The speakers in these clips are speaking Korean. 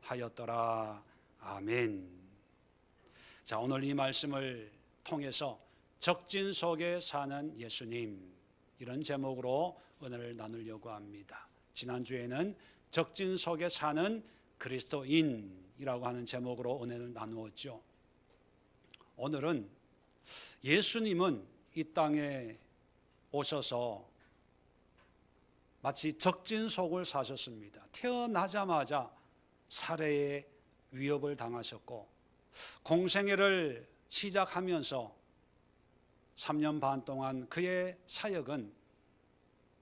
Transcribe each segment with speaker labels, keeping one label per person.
Speaker 1: 하였더라. 아멘. 자, 오늘 이 말씀을 통해서 적진 속에 사는 예수님, 이런 제목으로 은혜를 나누려고 합니다. 지난주에는 적진 속에 사는 그리스도인이라고 하는 제목으로 은혜를 나누었죠. 오늘은 예수님은 이 땅에 오셔서 마치 적진 속을 사셨습니다. 태어나자마자 살해의 위협을 당하셨고, 공생애를 시작하면서 3년 반 동안 그의 사역은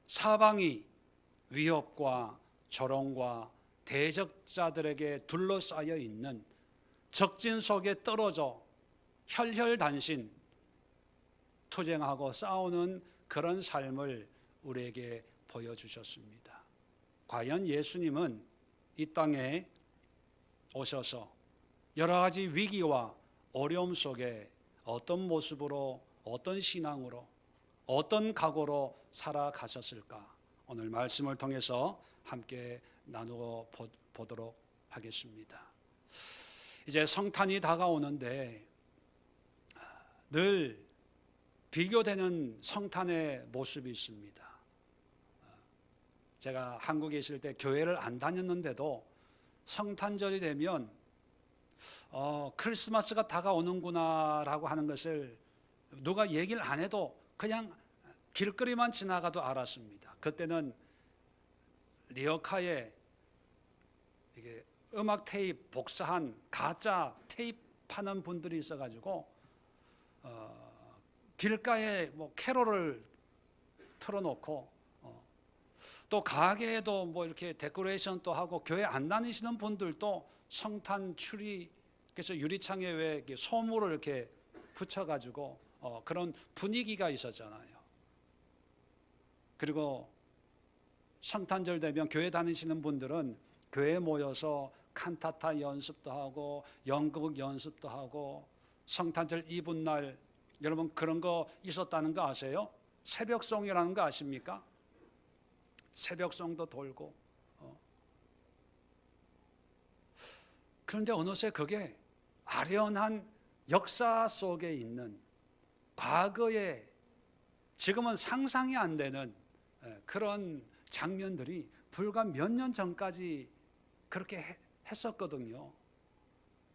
Speaker 1: 사방이 위협과 조롱과 대적자들에게 둘러싸여 있는 적진 속에 떨어져 혈혈단신 투쟁하고 싸우는 그런 삶을 우리에게 보여주셨습니다. 과연 예수님은 이 땅에 오셔서 여러 가지 위기와 어려움 속에 어떤 모습으로, 어떤 신앙으로, 어떤 각오로 살아가셨을까? 오늘 말씀을 통해서 함께 나누어 보도록 하겠습니다. 이제 성탄이 다가오는데 늘 비교되는 성탄의 모습이 있습니다. 제가 한국에 있을 때 교회를 안 다녔는데도 성탄절이 되면 크리스마스가 다가오는구나 라고 하는 것을 누가 얘기를 안 해도 그냥 길거리만 지나가도 알았습니다. 그때는 리어카에 이게 음악 테이프 복사한 가짜 테이프 파는 분들이 있어가지고 길가에 뭐 캐롤을 틀어놓고 또 가게에도 뭐 이렇게 데코레이션도 하고, 교회 안 다니시는 분들도 성탄 추리, 그래서 유리창에 왜 소물을 이렇게 붙여가지고 그런 분위기가 있었잖아요. 그리고 성탄절 되면 교회 다니시는 분들은 교회에 모여서 칸타타 연습도 하고 연극 연습도 하고, 성탄절 이브날 여러분 그런 거 있었다는 거 아세요? 새벽송이라는 거 아십니까? 새벽송도 돌고. 그런데 어느새 그게 아련한 역사 속에 있는 과거에 지금은 상상이 안 되는 그런 장면들이 불과 몇 년 전까지 그렇게 했었거든요.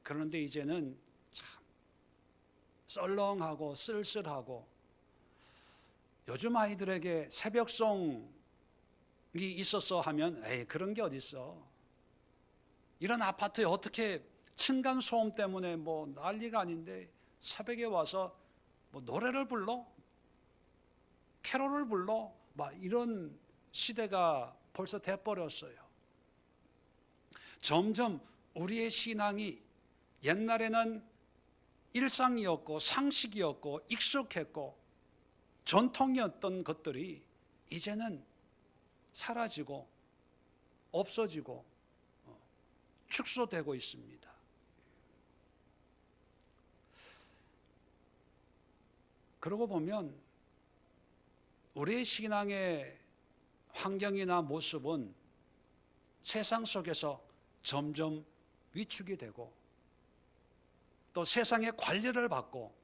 Speaker 1: 그런데 이제는 참 썰렁하고 쓸쓸하고, 요즘 아이들에게 새벽송이 있었어 하면 에이 그런 게 어딨어, 이런 아파트에 어떻게 층간소음 때문에 뭐 난리가 아닌데 새벽에 와서 뭐 노래를 불러? 캐롤을 불러? 막 이런 시대가 벌써 돼버렸어요. 점점 우리의 신앙이 옛날에는 일상이었고 상식이었고 익숙했고 전통이었던 것들이 이제는 사라지고 없어지고 축소되고 있습니다. 그러고 보면 우리의 신앙의 환경이나 모습은 세상 속에서 점점 위축이 되고, 또 세상의 관리를 받고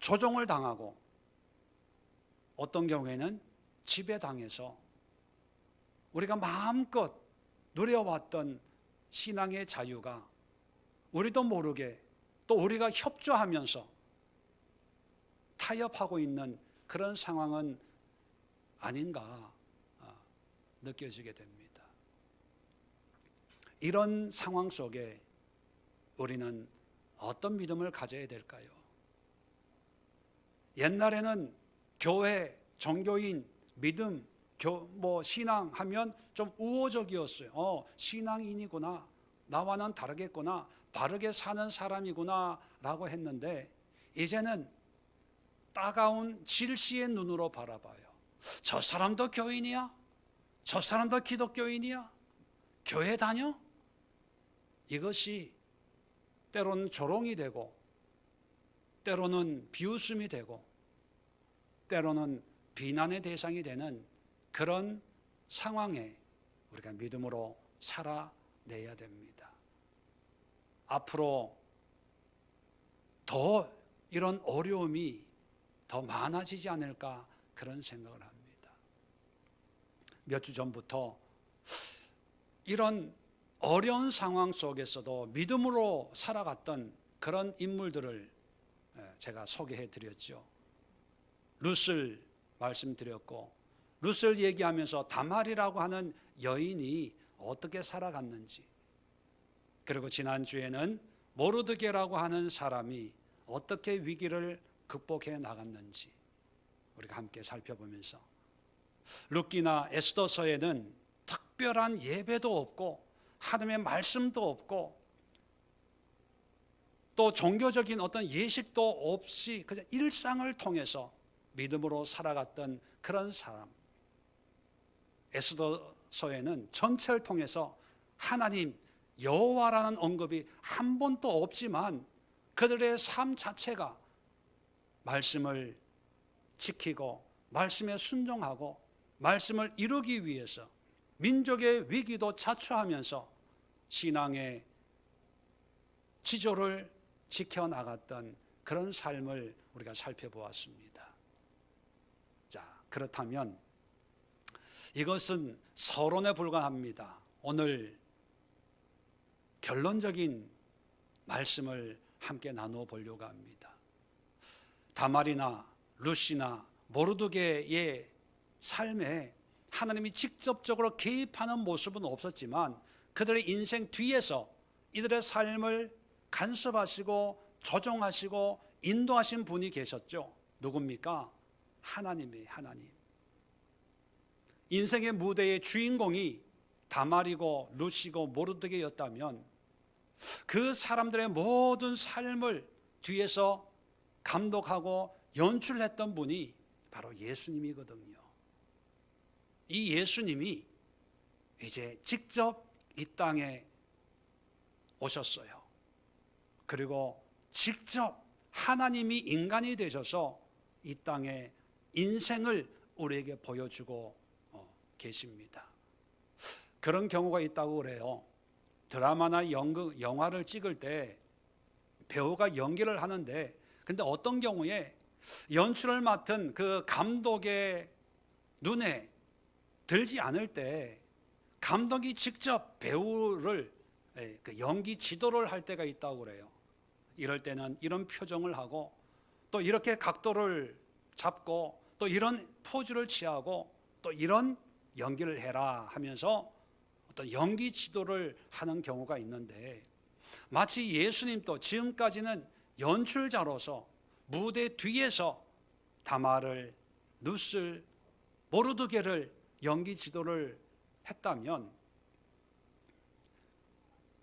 Speaker 1: 조종을 당하고, 어떤 경우에는 지배당해서 우리가 마음껏 누려왔던 신앙의 자유가 우리도 모르게 또 우리가 협조하면서 타협하고 있는 그런 상황은 아닌가 느껴지게 됩니다. 이런 상황 속에 우리는 어떤 믿음을 가져야 될까요? 옛날에는 교회, 종교인, 믿음, 신앙 하면 좀 우호적이었어요. 신앙인이구나, 나와는 다르겠구나, 바르게 사는 사람이구나 라고 했는데, 이제는 따가운 질시의 눈으로 바라봐요. 저 사람도 교인이야? 저 사람도 기독교인이야? 교회 다녀? 이것이 때로는 조롱이 되고, 때로는 비웃음이 되고, 때로는 비난의 대상이 되는 그런 상황에 우리가 믿음으로 살아내야 됩니다. 앞으로 더 이런 어려움이 더 많아지지 않을까 그런 생각을 합니다. 몇 주 전부터 이런 어려운 상황 속에서도 믿음으로 살아갔던 그런 인물들을 제가 소개해 드렸죠. 룻을 말씀드렸고, 룻을 얘기하면서 다말이라고 하는 여인이 어떻게 살아갔는지, 그리고 지난주에는 모르드게라고 하는 사람이 어떻게 위기를 극복해 나갔는지 우리가 함께 살펴보면서, 룻기나 에스더서에는 특별한 예배도 없고 하나님의 말씀도 없고 또 종교적인 어떤 예식도 없이 그냥 일상을 통해서 믿음으로 살아갔던 그런 사람. 에스더서에는 전체를 통해서 하나님 여호와라는 언급이 한 번도 없지만 그들의 삶 자체가 말씀을 지키고 말씀에 순종하고 말씀을 이루기 위해서 민족의 위기도 자초하면서 신앙의 지조를 지켜나갔던 그런 삶을 우리가 살펴보았습니다. 자, 그렇다면 이것은 서론에 불과합니다. 오늘 결론적인 말씀을 함께 나누어 보려고 합니다. 다말이나 룻이나 모르드게의 삶에 하나님이 직접적으로 개입하는 모습은 없었지만 그들의 인생 뒤에서 이들의 삶을 간섭하시고 조종하시고 인도하신 분이 계셨죠. 누굽니까? 하나님이에요. 하나님. 인생의 무대의 주인공이 다말이고 룻이고 모르드게였다면 그 사람들의 모든 삶을 뒤에서 감독하고 연출했던 분이 바로 예수님이거든요. 이 예수님이 이제 직접 이 땅에 오셨어요. 그리고 직접 하나님이 인간이 되셔서 이 땅에 인생을 우리에게 보여주고 계십니다. 그런 경우가 있다고 그래요. 드라마나 영화를 찍을 때 배우가 연기를 하는데, 근데 어떤 경우에 연출을 맡은 그 감독의 눈에 들지 않을 때 감독이 직접 배우를 연기 지도를 할 때가 있다고 그래요. 이럴 때는 이런 표정을 하고 또 이렇게 각도를 잡고 또 이런 포즈를 취하고 또 이런 연기를 해라 하면서 어떤 연기 지도를 하는 경우가 있는데, 마치 예수님도 지금까지는 연출자로서 무대 뒤에서 다말을, 룻을, 모르드게를 연기 지도를 했다면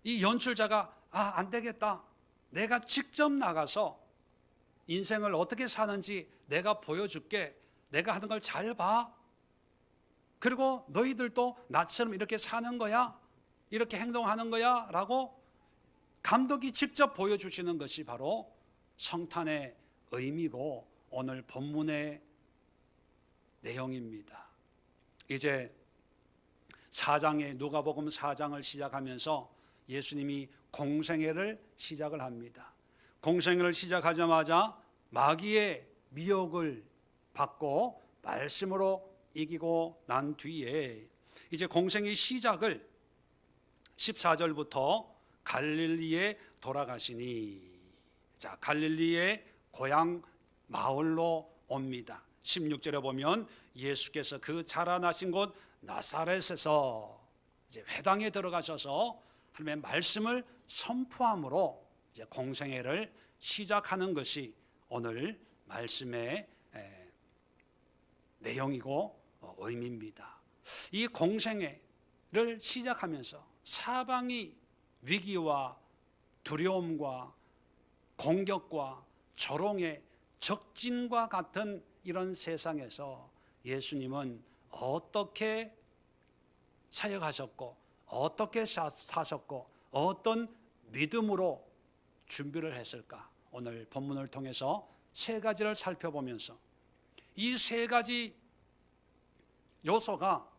Speaker 1: 이 연출자가 안 되겠다, 내가 직접 나가서 인생을 어떻게 사는지 내가 보여줄게, 내가 하는 걸 잘 봐, 그리고 너희들도 나처럼 이렇게 사는 거야, 이렇게 행동하는 거야 라고 감독이 직접 보여주시는 것이 바로 성탄의 의미고 오늘 본문의 내용입니다. 이제 4장의 누가복음 4장을 시작하면서 예수님이 공생애를 시작을 합니다. 공생애를 시작하자마자 마귀의 미혹을 받고 말씀으로 이기고 난 뒤에 이제 공생의 시작을 14절부터 갈릴리에 돌아가시니, 자, 갈릴리의 고향 마을로 옵니다. 16절에 보면 예수께서 그 자라나신 곳 나사렛에서 이제 회당에 들어가셔서 하나님의 말씀을 선포함으로 이제 공생애를 시작하는 것이 오늘 말씀의 내용이고 의미입니다. 이 공생애를 시작하면서 사방이 위기와 두려움과 공격과 조롱의 적진과 같은 이런 세상에서 예수님은 어떻게 사역하셨고 어떻게 사셨고 어떤 믿음으로 준비를 했을까? 오늘 본문을 통해서 세 가지를 살펴보면서 이 세 가지 요소가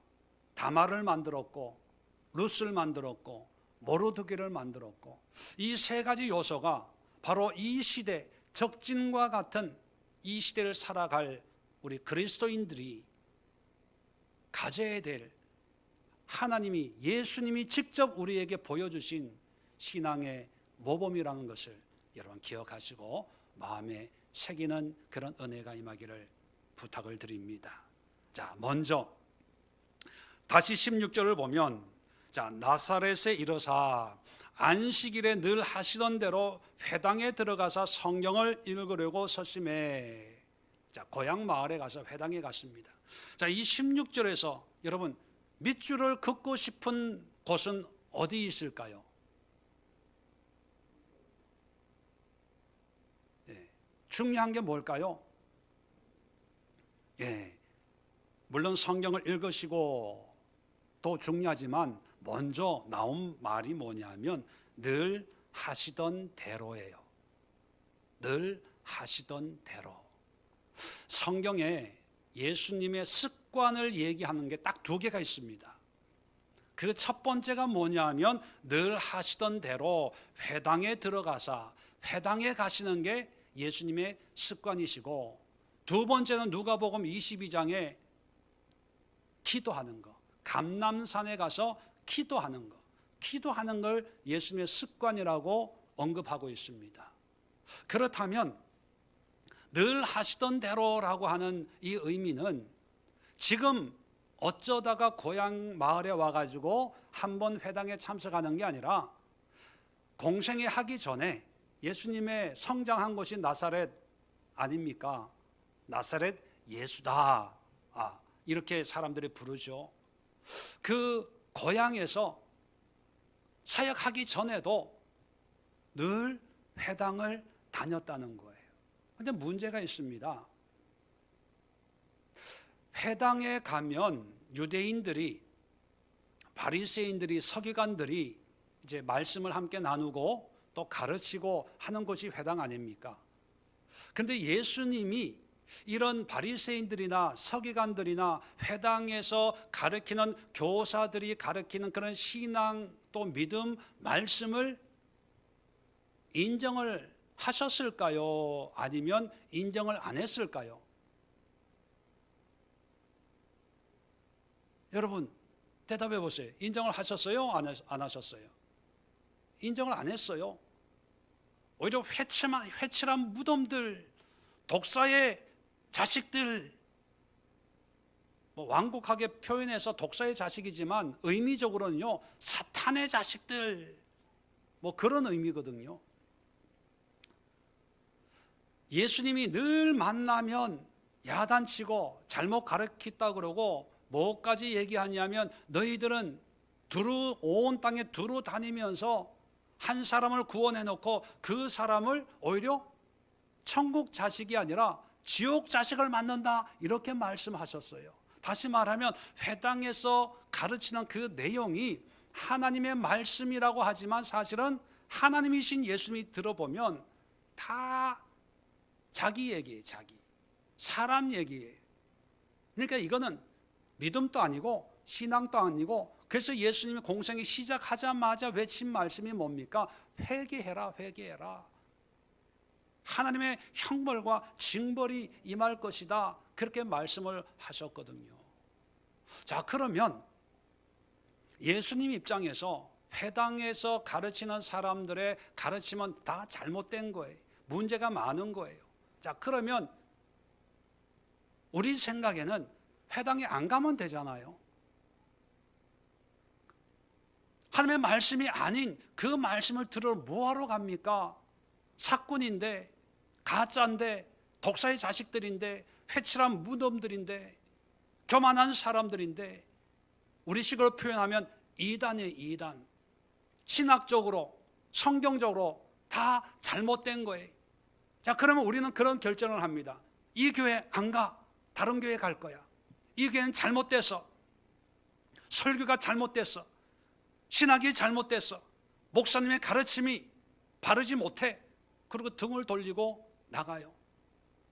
Speaker 1: 다말을 만들었고 룻을 만들었고 모르드게를 만들었고, 이 세 가지 요소가 바로 이 시대, 적진과 같은 이 시대를 살아갈 우리 그리스도인들이 가져야 될, 하나님이, 예수님이 직접 우리에게 보여주신 신앙의 모범이라는 것을 여러분 기억하시고 마음에 새기는 그런 은혜가 임하기를 부탁을 드립니다. 자, 먼저 다시 16절을 보면, 자, 나사렛에 이르사 안식일에 늘 하시던 대로 회당에 들어가서 성경을 읽으려고 서심해. 자, 고향 마을에 가서 회당에 갔습니다. 자, 이 16절에서 여러분 밑줄을 긋고 싶은 곳은 어디 있을까요? 중요한 게 뭘까요? 물론 성경을 읽으시고 또 중요하지만 먼저 나온 말이 뭐냐면 늘 하시던 대로예요. 늘 하시던 대로. 성경에 예수님의 습관을 얘기하는 게 딱 두 개가 있습니다. 그 첫 번째가 뭐냐면 늘 하시던 대로 회당에 들어가서 회당에 가시는 게 예수님의 습관이시고, 두 번째는 누가복음 22장에 기도하는 거, 감람산에 가서 기도하는 거, 기도하는 걸 예수님의 습관이라고 언급하고 있습니다. 그렇다면 늘 하시던 대로라고 하는 이 의미는 지금 어쩌다가 고향 마을에 와가지고 한번 회당에 참석하는 게 아니라 공생애 하기 전에 예수님의 성장한 곳이 나사렛 아닙니까? 나사렛 예수다, 이렇게 사람들이 부르죠. 그 고향에서 사역하기 전에도 늘 회당을 다녔다는 거예요. 그런데 문제가 있습니다. 회당에 가면 유대인들이, 바리새인들이, 서기관들이 이제 말씀을 함께 나누고 또 가르치고 하는 곳이 회당 아닙니까? 그런데 예수님이 이런 바리새인들이나 서기관들이나 회당에서 가르치는 교사들이 가르치는 그런 신앙 또 믿음 말씀을 인정을 하셨을까요? 아니면 인정을 안 했을까요? 여러분 대답해 보세요. 인정을 하셨어요? 안 하셨어요? 인정을 안 했어요. 오히려 회칠한 무덤들, 독사의 자식들, 완곡하게 표현해서 독사의 자식이지만 의미적으로는요 사탄의 자식들, 그런 의미거든요. 예수님이 늘 만나면 야단치고 잘못 가르쳤다 그러고 뭐까지 얘기하냐면 너희들은 온 땅에 두루 다니면서 한 사람을 구원해 놓고 그 사람을 오히려 천국 자식이 아니라 지옥 자식을 만든다, 이렇게 말씀하셨어요. 다시 말하면 회당에서 가르치는 그 내용이 하나님의 말씀이라고 하지만 사실은 하나님이신 예수님이 들어보면 다 자기 얘기예요. 사람 얘기예요. 그러니까 이거는 믿음도 아니고 신앙도 아니고, 그래서 예수님이 공생이 시작하자마자 외친 말씀이 뭡니까? 회개해라, 회개해라. 하나님의 형벌과 징벌이 임할 것이다, 그렇게 말씀을 하셨거든요. 자, 그러면 예수님 입장에서 회당에서 가르치는 사람들의 가르침은 다 잘못된 거예요. 문제가 많은 거예요. 자, 그러면 우리 생각에는 회당에 안 가면 되잖아요. 하나님의 말씀이 아닌 그 말씀을 들으러 뭐하러 갑니까? 사꾼인데, 가짜인데, 독사의 자식들인데, 회칠한 무덤들인데, 교만한 사람들인데, 우리식으로 표현하면 이단이에요, 이단. 신학적으로, 성경적으로 다 잘못된 거예요. 자, 그러면 우리는 그런 결정을 합니다. 이 교회 안 가. 다른 교회 갈 거야. 이 교회는 잘못됐어. 설교가 잘못됐어. 신학이 잘못됐어. 목사님의 가르침이 바르지 못해. 그리고 등을 돌리고 나가요.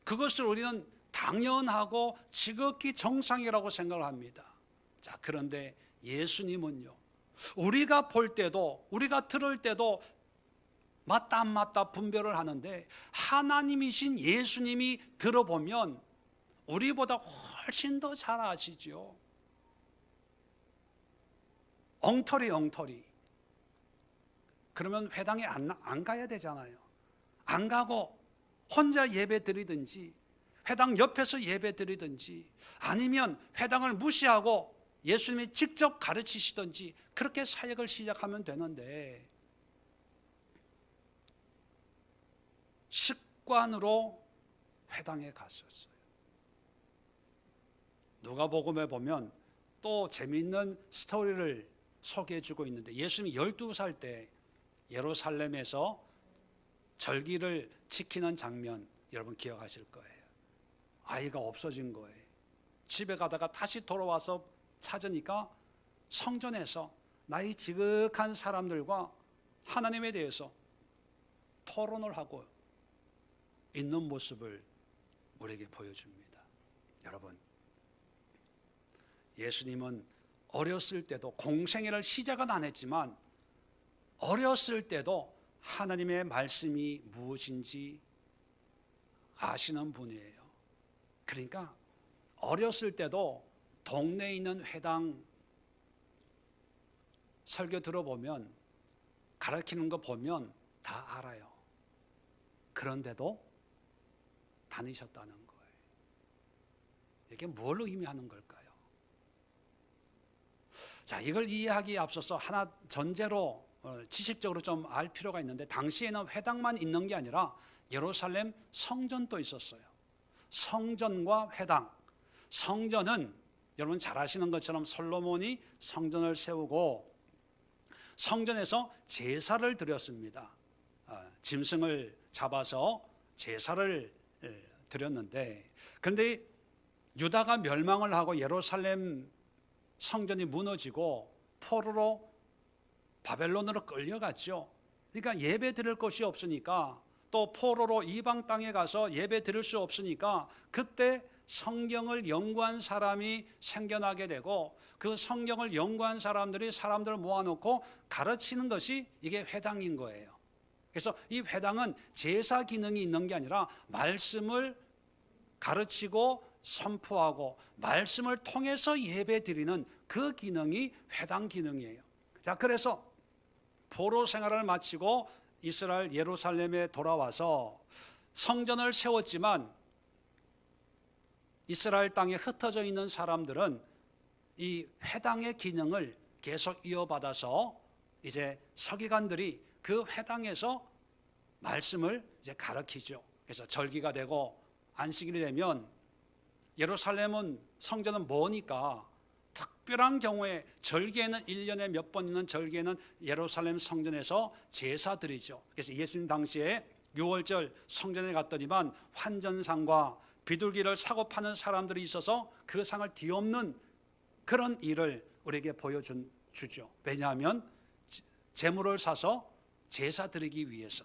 Speaker 1: 그것을 우리는 당연하고 지극히 정상이라고 생각을 합니다. 자, 그런데 예수님은요, 우리가 볼 때도, 우리가 들을 때도 맞다 안 맞다 분별을 하는데, 하나님이신 예수님이 들어보면 우리보다 훨씬 더 잘 아시죠. 엉터리. 그러면 회당에 안 가야 되잖아요. 안 가고 혼자 예배 드리든지, 회당 옆에서 예배 드리든지, 아니면 회당을 무시하고 예수님이 직접 가르치시든지, 그렇게 사역을 시작하면 되는데, 습관으로 회당에 갔었어요. 누가복음에 보면 또 재미있는 스토리를 소개해 주고 있는데, 예수님이 12살 때 예루살렘에서 절기를 지키는 장면 여러분 기억하실 거예요. 아이가 없어진 거예요. 집에 가다가 다시 돌아와서 찾으니까 성전에서 나이 지극한 사람들과 하나님에 대해서 토론을 하고 있는 모습을 우리에게 보여줍니다. 여러분, 예수님은 어렸을 때도, 공생애를 시작은 안 했지만 어렸을 때도 하나님의 말씀이 무엇인지 아시는 분이에요. 그러니까 어렸을 때도 동네에 있는 회당 설교 들어보면, 가르치는 거 보면 다 알아요. 그런데도 다니셨다는 거예요. 이게 뭘 의미하는 걸까요? 자, 이걸 이해하기에 앞서서 하나 전제로 지식적으로 좀 알 필요가 있는데, 당시에는 회당만 있는 게 아니라 예루살렘 성전도 있었어요. 성전과 회당. 성전은 여러분 잘 아시는 것처럼 솔로몬이 성전을 세우고 성전에서 제사를 드렸습니다. 짐승을 잡아서 제사를 드렸는데, 그런데 유다가 멸망을 하고 예루살렘 성전이 무너지고 포로로 바벨론으로 끌려갔죠. 그러니까 예배 드릴 곳이 없으니까, 또 포로로 이방 땅에 가서 예배 드릴 수 없으니까, 그때 성경을 연구한 사람이 생겨나게 되고, 그 성경을 연구한 사람들이 사람들을 모아놓고 가르치는 것이 이게 회당인 거예요. 그래서 이 회당은 제사 기능이 있는 게 아니라 말씀을 가르치고 선포하고 말씀을 통해서 예배 드리는 그 기능이 회당 기능이에요. 자, 그래서 포로 생활을 마치고 이스라엘 예루살렘에 돌아와서 성전을 세웠지만, 이스라엘 땅에 흩어져 있는 사람들은 이 회당의 기능을 계속 이어받아서 이제 서기관들이 그 회당에서 말씀을 이제 가르치죠. 그래서 절기가 되고 안식일이 되면, 예루살렘은 성전은 머니까 특별한 경우에 절기에는 1년에 몇 번 있는 절기에는 예루살렘 성전에서 제사 드리죠. 그래서 예수님 당시에 6월절 성전에 갔더니만 환전상과 비둘기를 사고 파는 사람들이 있어서 그 상을 뒤엎는 그런 일을 우리에게 보여주죠. 왜냐하면 제물을 사서 제사 드리기 위해서.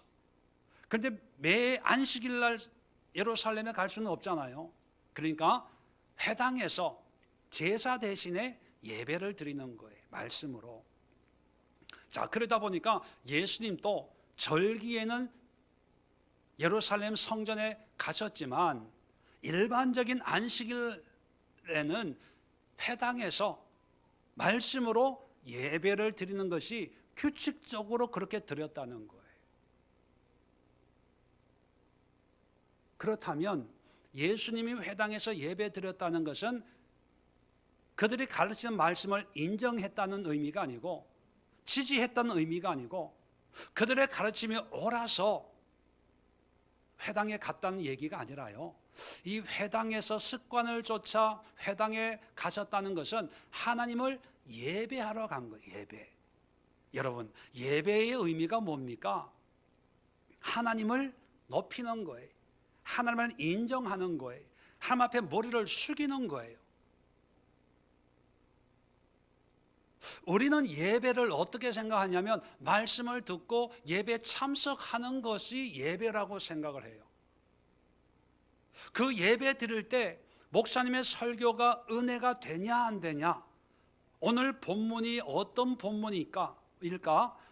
Speaker 1: 그런데 매 안식일 날 예루살렘에 갈 수는 없잖아요. 그러니까 회당에서 제사 대신에 예배를 드리는 거예요. 말씀으로. 자, 그러다 보니까 예수님도 절기에는 예루살렘 성전에 가셨지만, 일반적인 안식일에는 회당에서 말씀으로 예배를 드리는 것이 규칙적으로 그렇게 드렸다는 거예요. 그렇다면 예수님이 회당에서 예배 드렸다는 것은 그들이 가르치는 말씀을 인정했다는 의미가 아니고, 지지했다는 의미가 아니고, 그들의 가르침이 옳아서 회당에 갔다는 얘기가 아니라요, 이 회당에서 습관을 쫓아 회당에 가셨다는 것은 하나님을 예배하러 간 거예요. 예배. 여러분, 예배의 의미가 뭡니까? 하나님을 높이는 거예요. 하나님을 인정하는 거예요. 하나님 앞에 머리를 숙이는 거예요. 우리는 예배를 어떻게 생각하냐면, 말씀을 듣고 예배 참석하는 것이 예배라고 생각을 해요. 그 예배 드릴 때 목사님의 설교가 은혜가 되냐 안 되냐, 오늘 본문이 어떤 본문일까?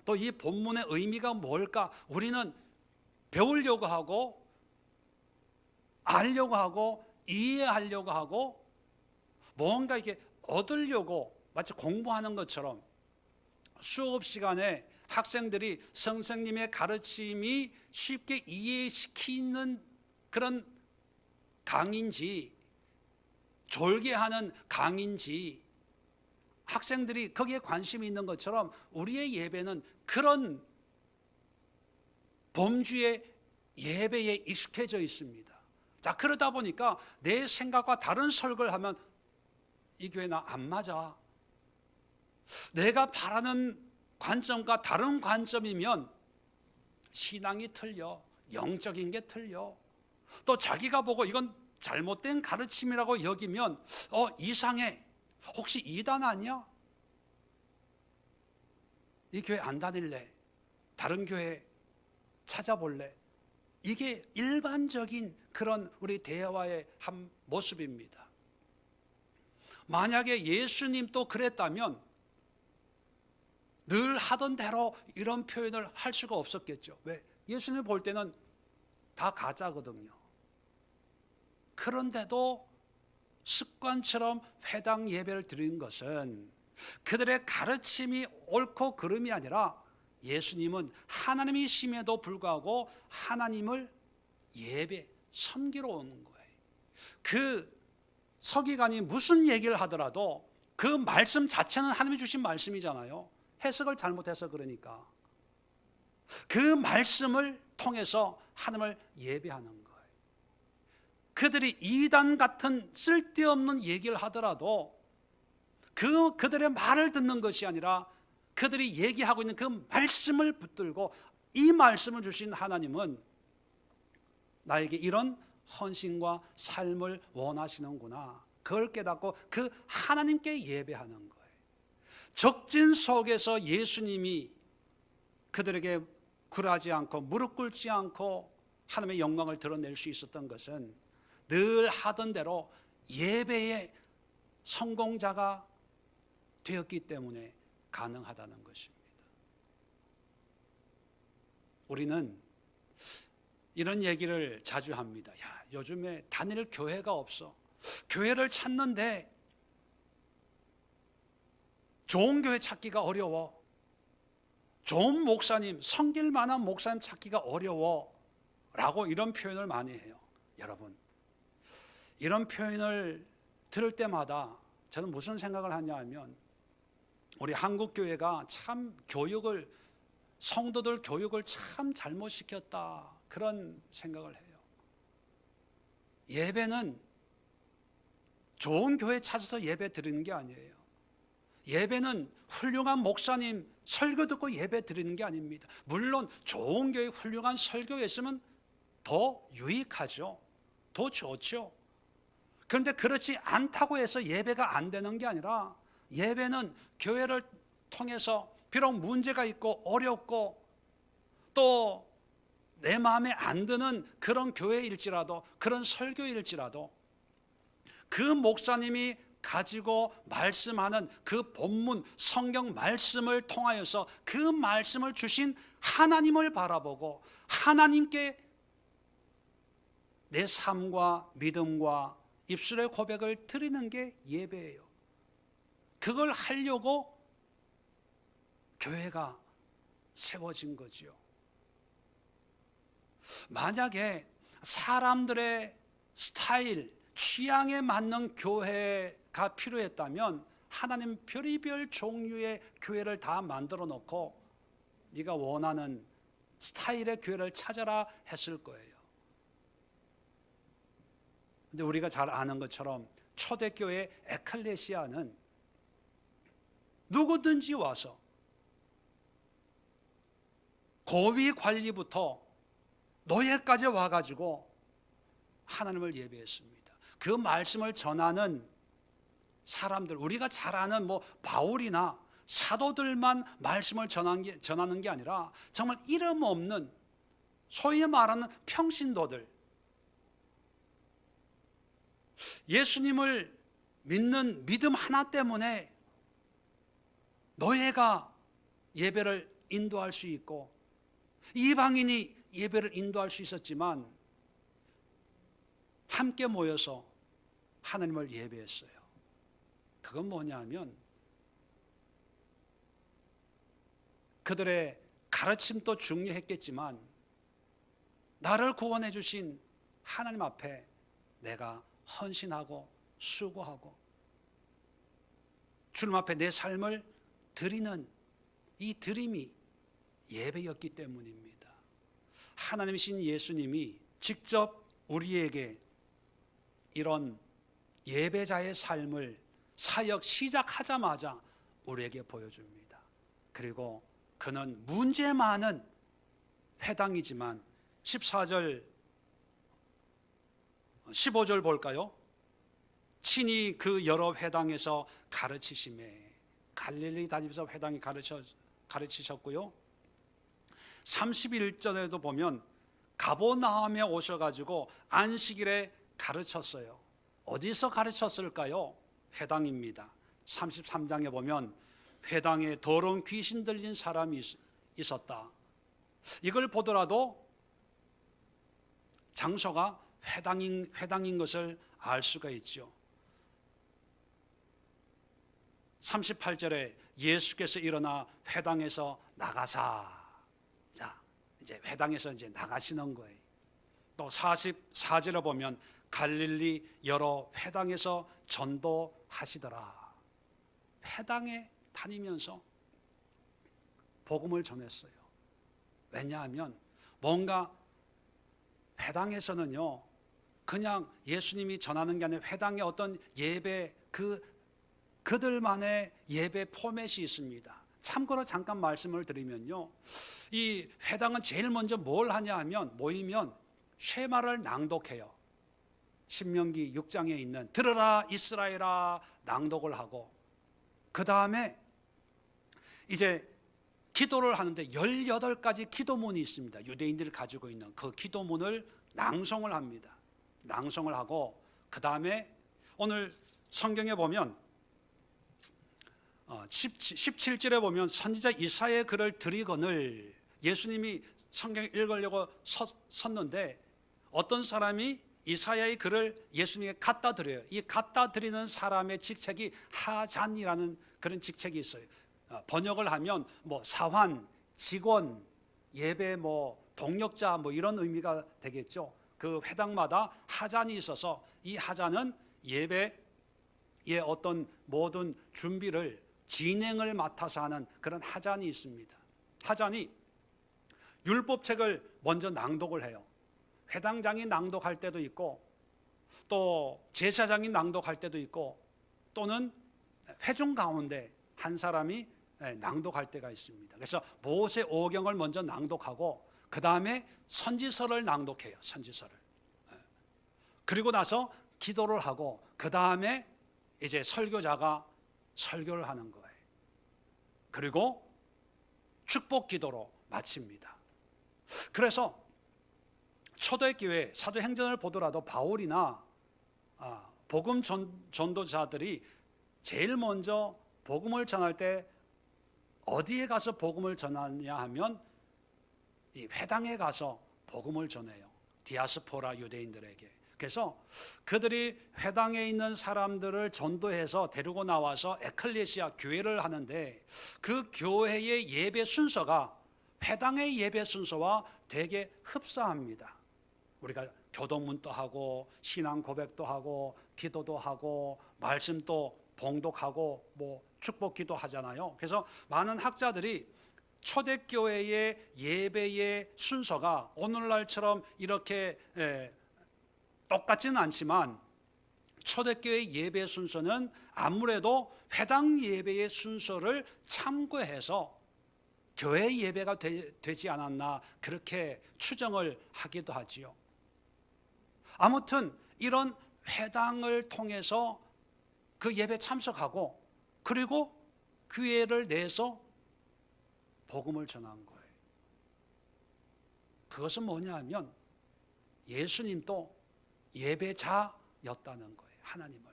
Speaker 1: 또 이 본문의 의미가 뭘까? 우리는 배우려고 하고 알려고 하고 이해하려고 하고 뭔가 이게 얻으려고 마치 공부하는 것처럼 수업 시간에 학생들이 선생님의 가르침이 쉽게 이해시키는 그런 강의인지 졸게 하는 강의인지 학생들이 거기에 관심이 있는 것처럼 우리의 예배는 그런 범주의 예배에 익숙해져 있습니다. 자, 그러다 보니까 내 생각과 다른 설교를 하면 이 교회 나 안 맞아. 내가 바라는 관점과 다른 관점이면 신앙이 틀려. 영적인 게 틀려. 또 자기가 보고 이건 잘못된 가르침이라고 여기면 이상해. 혹시 이단 아니야? 이 교회 안 다닐래? 다른 교회 찾아볼래? 이게 일반적인 그런 우리 대화의 한 모습입니다. 만약에 예수님도 그랬다면 늘 하던 대로 이런 표현을 할 수가 없었겠죠. 왜? 예수님 볼 때는 다 가짜거든요. 그런데도 습관처럼 회당 예배를 드리는 것은 그들의 가르침이 옳고 그름이 아니라 예수님은 하나님이심에도 불구하고 하나님을 섬기러 오는 거예요. 그 서기관이 무슨 얘기를 하더라도 그 말씀 자체는 하나님이 주신 말씀이잖아요. 해석을 잘못해서 그러니까 그 말씀을 통해서 하나님을 예배하는 거예요. 그들이 이단 같은 쓸데없는 얘기를 하더라도 그들의 말을 듣는 것이 아니라 그들이 얘기하고 있는 그 말씀을 붙들고 이 말씀을 주신 하나님은 나에게 이런 헌신과 삶을 원하시는구나. 그걸 깨닫고 그 하나님께 예배하는 거예요. 적진 속에서 예수님이 그들에게 굴하지 않고 무릎 꿇지 않고 하나님의 영광을 드러낼 수 있었던 것은 늘 하던 대로 예배의 성공자가 되었기 때문에 가능하다는 것입니다. 우리는 이런 얘기를 자주 합니다. 야, 요즘에 다닐 교회가 없어. 교회를 찾는데 좋은 교회 찾기가 어려워. 좋은 목사님, 섬길 만한 목사님 찾기가 어려워. 라고 이런 표현을 많이 해요. 여러분, 이런 표현을 들을 때마다 저는 무슨 생각을 하냐 하면 우리 한국 교회가 참 성도들 교육을 참 잘못 시켰다. 그런 생각을 해요. 예배는 좋은 교회 찾아서 예배 드리는 게 아니에요. 예배는 훌륭한 목사님 설교 듣고 예배 드리는 게 아닙니다. 물론 좋은 교회 훌륭한 설교가 있으면 더 유익하죠. 더 좋죠. 그런데 그렇지 않다고 해서 예배가 안 되는 게 아니라 예배는 교회를 통해서 비록 문제가 있고 어렵고 또 내 마음에 안 드는 그런 교회일지라도 그런 설교일지라도 그 목사님이 가지고 말씀하는 그 본문 성경 말씀을 통하여서 그 말씀을 주신 하나님을 바라보고 하나님께 내 삶과 믿음과 입술의 고백을 드리는 게 예배예요. 그걸 하려고 교회가 세워진 거지요. 만약에 사람들의 스타일, 취향에 맞는 교회가 필요했다면 하나님 별의별 종류의 교회를 다 만들어 놓고 네가 원하는 스타일의 교회를 찾아라 했을 거예요. 근데 우리가 잘 아는 것처럼 초대교회 에클레시아는 누구든지 와서 고위 관리부터 노예까지 와가지고 하나님을 예배했습니다. 그 말씀을 전하는 사람들, 우리가 잘 아는 바울이나 사도들만 말씀을 전하는 게 아니라 정말 이름 없는 소위 말하는 평신도들, 예수님을 믿는 믿음 하나 때문에 노예가 예배를 인도할 수 있고 이방인이 예배를 인도할 수 있었지만 함께 모여서 하나님을 예배했어요. 그건 뭐냐면 그들의 가르침도 중요했겠지만 나를 구원해 주신 하나님 앞에 내가 헌신하고 수고하고 주님 앞에 내 삶을 드리는 이 드림이 예배였기 때문입니다. 하나님이신 예수님이 직접 우리에게 이런 예배자의 삶을 사역 시작하자마자 우리에게 보여줍니다. 그리고 그는 문제 많은 회당이지만 14절 15절 볼까요? 친히 그 여러 회당에서 가르치심에 갈릴리 다니면서 회당이 가르치셨고요. 31절에도 보면 가버나움에 오셔가지고 안식일에 가르쳤어요. 어디서 가르쳤을까요? 회당입니다. 33장에 보면 회당에 더러운 귀신 들린 사람이 있었다. 이걸 보더라도 장소가 회당인 것을 알 수가 있죠. 38절에 예수께서 일어나 회당에서 나가사. 자, 이제 회당에서 이제 나가시는 거예요. 또 44절에 보면 갈릴리 여러 회당에서 전도하시더라. 회당에 다니면서 복음을 전했어요. 왜냐하면 뭔가 회당에서는요, 그냥 예수님이 전하는 게 아니라 회당의 어떤 예배 그들만의 예배 포맷이 있습니다. 참고로 잠깐 말씀을 드리면요, 이 회당은 제일 먼저 뭘 하냐 하면 모이면 쉐마를 낭독해요. 신명기 6장에 있는 들으라 이스라엘아 낭독을 하고 그 다음에 이제 기도를 하는데 18가지 기도문이 있습니다. 유대인들이 가지고 있는 그 기도문을 낭송을 합니다. 낭송을 하고 그 다음에 오늘 성경에 보면 17절에 보면 선지자 이사야의 글을 드리거늘 예수님이 성경 읽으려고 섰는데 어떤 사람이 이사야의 글을 예수님에게 갖다 드려요. 이 갖다 드리는 사람의 직책이 하잔이라는 그런 직책이 있어요. 번역을 하면 뭐 사환, 직원, 예배 동력자 이런 의미가 되겠죠. 그 회당마다 하잔이 있어서 이 하잔은 예배의 어떤 모든 준비를 진행을 맡아서 하는 그런 하잔이 있습니다. 하잔이 율법책을 먼저 낭독을 해요. 회당장이 낭독할 때도 있고 또 제사장이 낭독할 때도 있고 또는 회중 가운데 한 사람이 낭독할 때가 있습니다. 그래서 모세 오경을 먼저 낭독하고 그 다음에 선지서를 낭독해요. 선지서를. 그리고 나서 기도를 하고 그 다음에 이제 설교자가 설교를 하는 거예요. 그리고 축복 기도로 마칩니다. 그래서 초대교회 사도행전을 보더라도 바울이나 복음 전도자들이 제일 먼저 복음을 전할 때 어디에 가서 복음을 전하냐 하면 이 회당에 가서 복음을 전해요. 디아스포라 유대인들에게. 그래서 그들이 회당에 있는 사람들을 전도해서 데리고 나와서 에클레시아 교회를 하는데 그 교회의 예배 순서가 회당의 예배 순서와 되게 흡사합니다. 우리가 교도문도 하고 신앙 고백도 하고 기도도 하고 말씀도 봉독하고 축복기도 하잖아요. 그래서 많은 학자들이 초대교회의 예배의 순서가 오늘날처럼 이렇게 똑같지는 않지만 초대교회 예배 순서는 아무래도 회당 예배의 순서를 참고해서 교회 예배가 되지 않았나 그렇게 추정을 하기도 하지요. 아무튼 이런 회당을 통해서 그 예배 참석하고 그리고 교회를 내서 복음을 전한 거예요. 그것은 뭐냐 하면 예수님도 예배자였다는 거예요. 하나님을.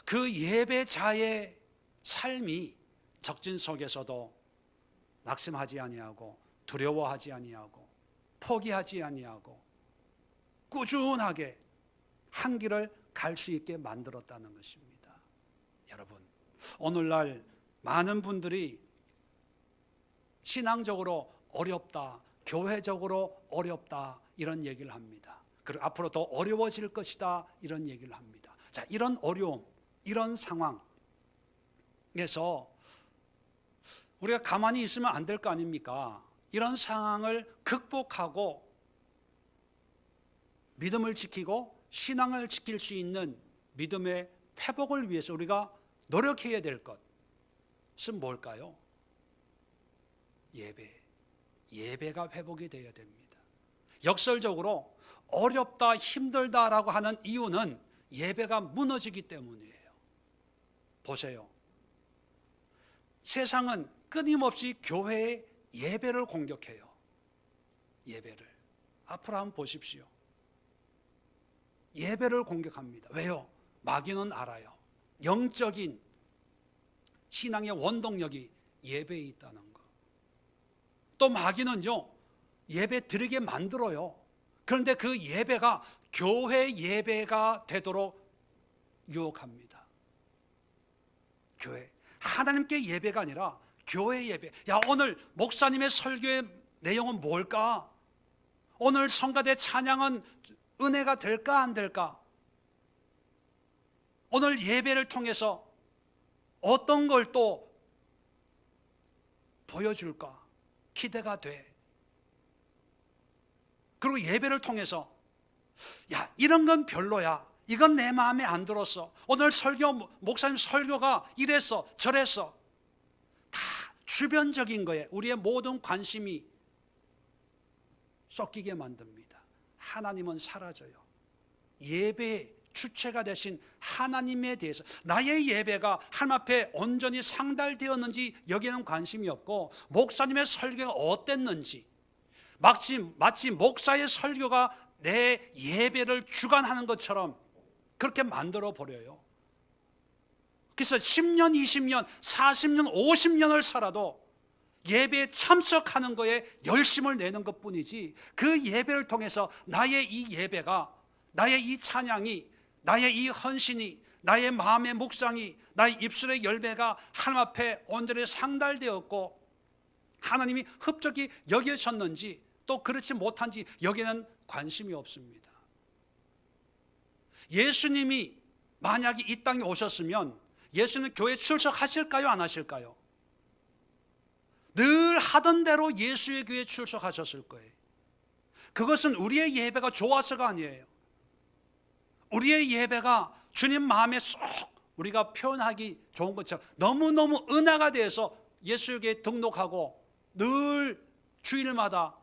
Speaker 1: 그 예배자의 삶이 적진 속에서도 낙심하지 아니하고 두려워하지 아니하고 포기하지 아니하고 꾸준하게 한 길을 갈 수 있게 만들었다는 것입니다. 여러분, 오늘날 많은 분들이 신앙적으로 어렵다, 교회적으로 어렵다 이런 얘기를 합니다. 그리고 앞으로 더 어려워질 것이다 이런 얘기를 합니다. 자, 이런 어려움, 이런 상황에서 우리가 가만히 있으면 안 될 거 아닙니까? 이런 상황을 극복하고 믿음을 지키고 신앙을 지킬 수 있는 믿음의 회복을 위해서 우리가 노력해야 될 것은 뭘까요? 예배가 회복이 되어야 됩니다. 역설적으로 어렵다, 힘들다라고 하는 이유는 예배가 무너지기 때문이에요. 보세요. 세상은 끊임없이 교회의 예배를 공격해요. 예배를. 앞으로 한번 보십시오. 예배를 공격합니다. 왜요? 마귀는 알아요. 영적인 신앙의 원동력이 예배에 있다는 거. 또 마귀는요, 예배 드리게 만들어요. 그런데 그 예배가 교회 예배가 되도록 유혹합니다. 교회. 하나님께 예배가 아니라 교회 예배. 야, 오늘 목사님의 설교의 내용은 뭘까? 오늘 성가대 찬양은 은혜가 될까 안 될까? 오늘 예배를 통해서 어떤 걸 또 보여줄까? 기대가 돼. 그리고 예배를 통해서 야, 이런 건 별로야. 이건 내 마음에 안 들었어. 오늘 목사님 설교가 이랬어 저랬어. 다 주변적인 거에 우리의 모든 관심이 섞이게 만듭니다. 하나님은 사라져요. 예배의 주체가 되신 하나님에 대해서 나의 예배가 하나님 앞에 온전히 상달되었는지 여기에는 관심이 없고, 목사님의 설교가 어땠는지, 마치 목사의 설교가 내 예배를 주관하는 것처럼 그렇게 만들어 버려요. 그래서 10년, 20년, 40년, 50년을 살아도 예배에 참석하는 거에 열심을 내는 것뿐이지, 그 예배를 통해서 나의 이 예배가, 나의 이 찬양이, 나의 이 헌신이, 나의 마음의 묵상이, 나의 입술의 열매가 하나님 앞에 온전히 상달되었고 하나님이 흡족히 여기셨는지 또 그렇지 못한지 여기는 관심이 없습니다. 예수님이 만약에 이 땅에 오셨으면 예수는 교회 출석하실까요? 안 하실까요? 늘 하던 대로 예수의 교회에 출석하셨을 거예요. 그것은 우리의 예배가 좋아서가 아니에요. 우리의 예배가 주님 마음에 쏙 우리가 표현하기 좋은 것처럼 너무너무 은혜가 돼서 예수의 교회에 등록하고 늘 주일마다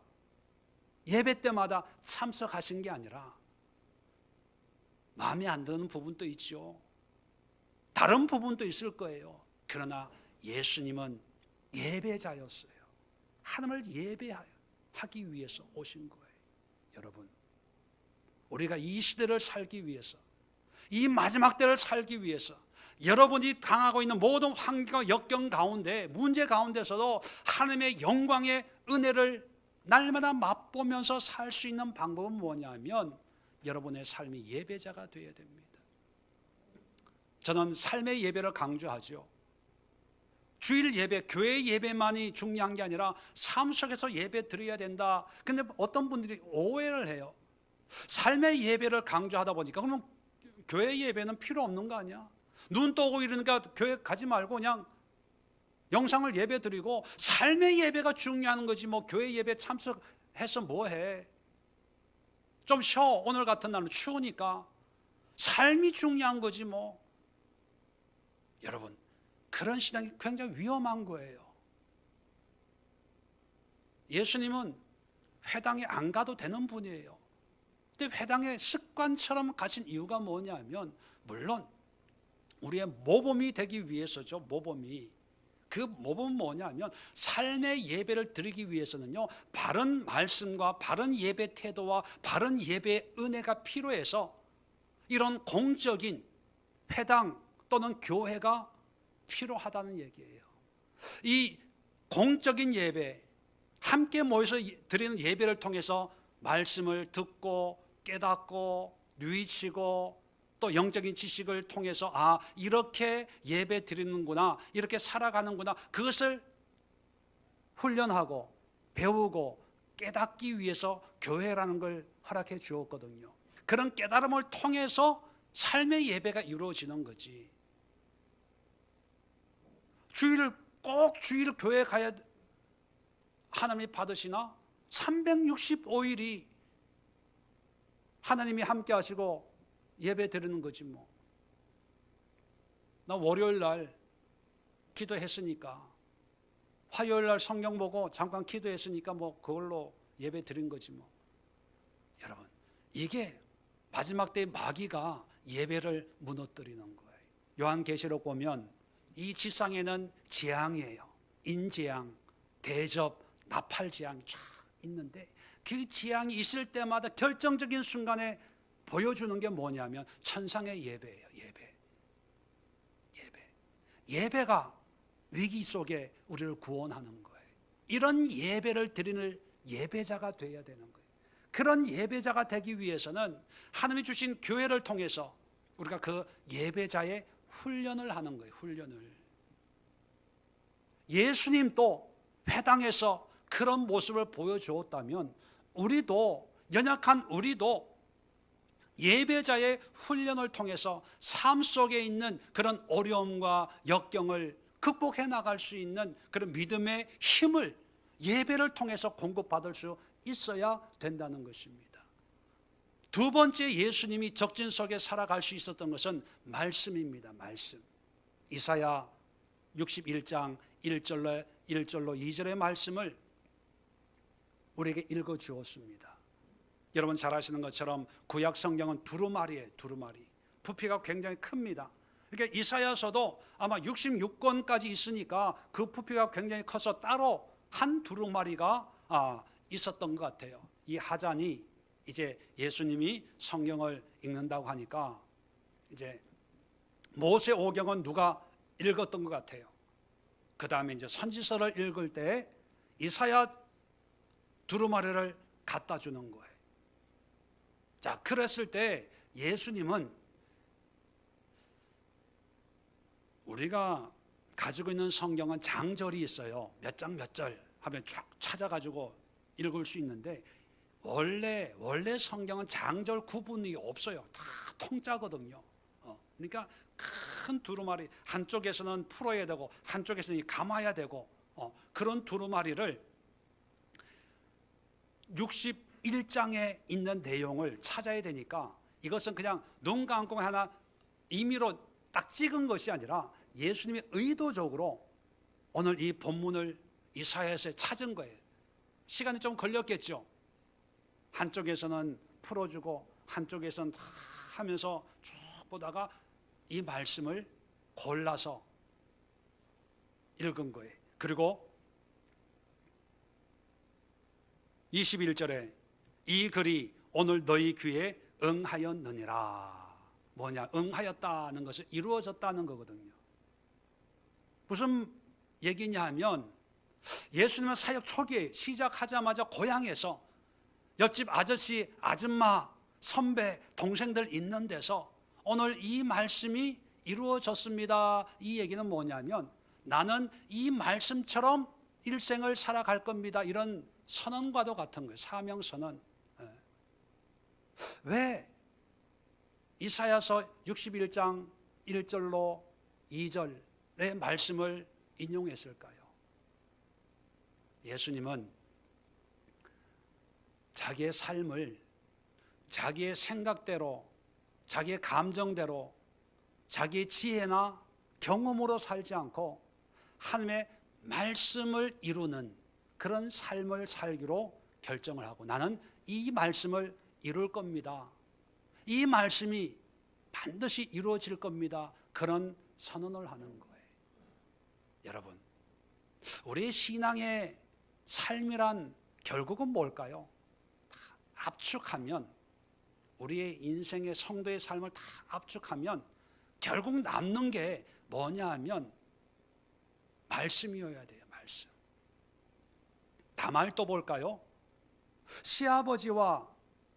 Speaker 1: 예배 때마다 참석하신 게 아니라 마음에 안 드는 부분도 있죠. 다른 부분도 있을 거예요. 그러나 예수님은 예배자였어요. 하나님을 예배하기 위해서 오신 거예요. 여러분, 우리가 이 시대를 살기 위해서, 이 마지막 때를 살기 위해서 여러분이 당하고 있는 모든 환경과 역경 가운데, 문제 가운데서도 하나님의 영광의 은혜를 날마다 맛보면서 살 수 있는 방법은 뭐냐면 여러분의 삶이 예배자가 되어야 됩니다. 저는 삶의 예배를 강조하죠. 주일 예배, 교회 예배만이 중요한 게 아니라 삶 속에서 예배 드려야 된다. 근데 어떤 분들이 오해를 해요. 삶의 예배를 강조하다 보니까 그러면 교회 예배는 필요 없는 거 아니야? 눈 떠오고 이러니까 교회 가지 말고 그냥 영상을 예배 드리고, 삶의 예배가 중요한 거지 뭐 교회 예배 참석해서 뭐해? 좀 쉬어. 오늘 같은 날은 추우니까. 삶이 중요한 거지 뭐. 여러분, 그런 신앙이 굉장히 위험한 거예요. 예수님은 회당에 안 가도 되는 분이에요. 근데 회당에 습관처럼 가신 이유가 뭐냐면, 물론 우리의 모범이 되기 위해서죠. 모범이. 그 모범은 뭐냐면 삶의 예배를 드리기 위해서는요, 바른 말씀과 바른 예배 태도와 바른 예배의 은혜가 필요해서 이런 공적인 회당, 또는 교회가 필요하다는 얘기예요. 이 공적인 예배, 함께 모여서 드리는 예배를 통해서 말씀을 듣고 깨닫고 누이치고 또 영적인 지식을 통해서 이렇게 예배 드리는구나, 이렇게 살아가는구나, 그것을 훈련하고 배우고 깨닫기 위해서 교회라는 걸 허락해 주었거든요. 그런 깨달음을 통해서 삶의 예배가 이루어지는 거지. 꼭 주일 교회 가야 하나님이 받으시나? 365일이 하나님이 함께 하시고 예배 드리는 거지 뭐. 나 월요일 날 기도했으니까, 화요일 날 성경 보고 잠깐 기도했으니까 뭐 그걸로 예배 드린 거지 뭐. 여러분, 이게 마지막 때 마귀가 예배를 무너뜨리는 거예요. 요한계시록 보면 이 지상에는 재앙이에요. 인재앙, 대접, 나팔재앙이 쫙 있는데 그 재앙이 있을 때마다 결정적인 순간에 보여주는 게 뭐냐면 천상의 예배예요. 예배가 위기 속에 우리를 구원하는 거예요. 이런 예배를 드리는 예배자가 되어야 되는 거예요. 그런 예배자가 되기 위해서는 하나님이 주신 교회를 통해서 우리가 그 예배자의 훈련을 하는 거예요. 훈련을. 예수님도 회당에서 그런 모습을 보여주었다면 우리도, 연약한 우리도 예배자의 훈련을 통해서 삶 속에 있는 그런 어려움과 역경을 극복해 나갈 수 있는 그런 믿음의 힘을 예배를 통해서 공급받을 수 있어야 된다는 것입니다. 두 번째, 예수님이 적진 속에 살아갈 수 있었던 것은 말씀입니다. 말씀. 이사야 61장 1절로 2절의 말씀을 우리에게 읽어 주었습니다. 여러분 잘 아시는 것처럼 구약 성경은 두루마리예요. 두루마리. 부피가 굉장히 큽니다. 그러니까 이사야서도 아마 66권까지 있으니까 그 부피가 굉장히 커서 따로 한 두루마리가 있었던 것 같아요. 이 하잔이 이제 예수님이 성경을 읽는다고 하니까 이제 모세오경은 누가 읽었던 것 같아요. 그 다음에 이제 선지서를 읽을 때 이사야 두루마리를 갖다 주는 거예요. 자, 그랬을 때 예수님은 우리가 가지고 있는 성경은 장절이 있어요. 몇 장 몇 절 하면 쫙 찾아가지고 읽을 수 있는데 원래 성경은 장절 구분이 없어요. 다 통짜거든요. 그러니까 큰 두루마리, 한쪽에서는 풀어야 되고 한쪽에서는 감아야 되고 그런 두루마리를 61장에 있는 내용을 찾아야 되니까 이것은 그냥 눈 감고 하나 임의로 딱 찍은 것이 아니라 예수님이 의도적으로 오늘 이 본문을 이사야에서 찾은 거예요. 시간이 좀 걸렸겠죠. 한쪽에서는 풀어주고 한쪽에서는 다 하면서 쭉 보다가 이 말씀을 골라서 읽은 거예요. 그리고 21절에 이 글이 오늘 너희 귀에 응하였느니라. 뭐냐? 응하였다는 것은 이루어졌다는 거거든요. 무슨 얘기냐 하면 예수님은 사역 초기에 시작하자마자 고향에서 옆집 아저씨, 아줌마, 선배, 동생들 있는 데서 오늘 이 말씀이 이루어졌습니다. 이 얘기는 뭐냐면 나는 이 말씀처럼 일생을 살아갈 겁니다. 이런 선언과도 같은 거예요. 사명선언. 왜 이사야서 61장 1절로 2절의 말씀을 인용했을까요? 예수님은 자기의 삶을 자기의 생각대로, 자기의 감정대로, 자기의 지혜나 경험으로 살지 않고 하나님의 말씀을 이루는 그런 삶을 살기로 결정을 하고 나는 이 말씀을 이룰 겁니다. 이 말씀이 반드시 이루어질 겁니다. 그런 선언을 하는 거예요. 여러분, 우리의 신앙의 삶이란 결국은 뭘까요? 다 압축하면 우리의 인생의 성도의 삶을 다 압축하면 결국 남는 게 뭐냐 하면 말씀이어야 돼요. 말씀. 다말 또 볼까요? 시아버지와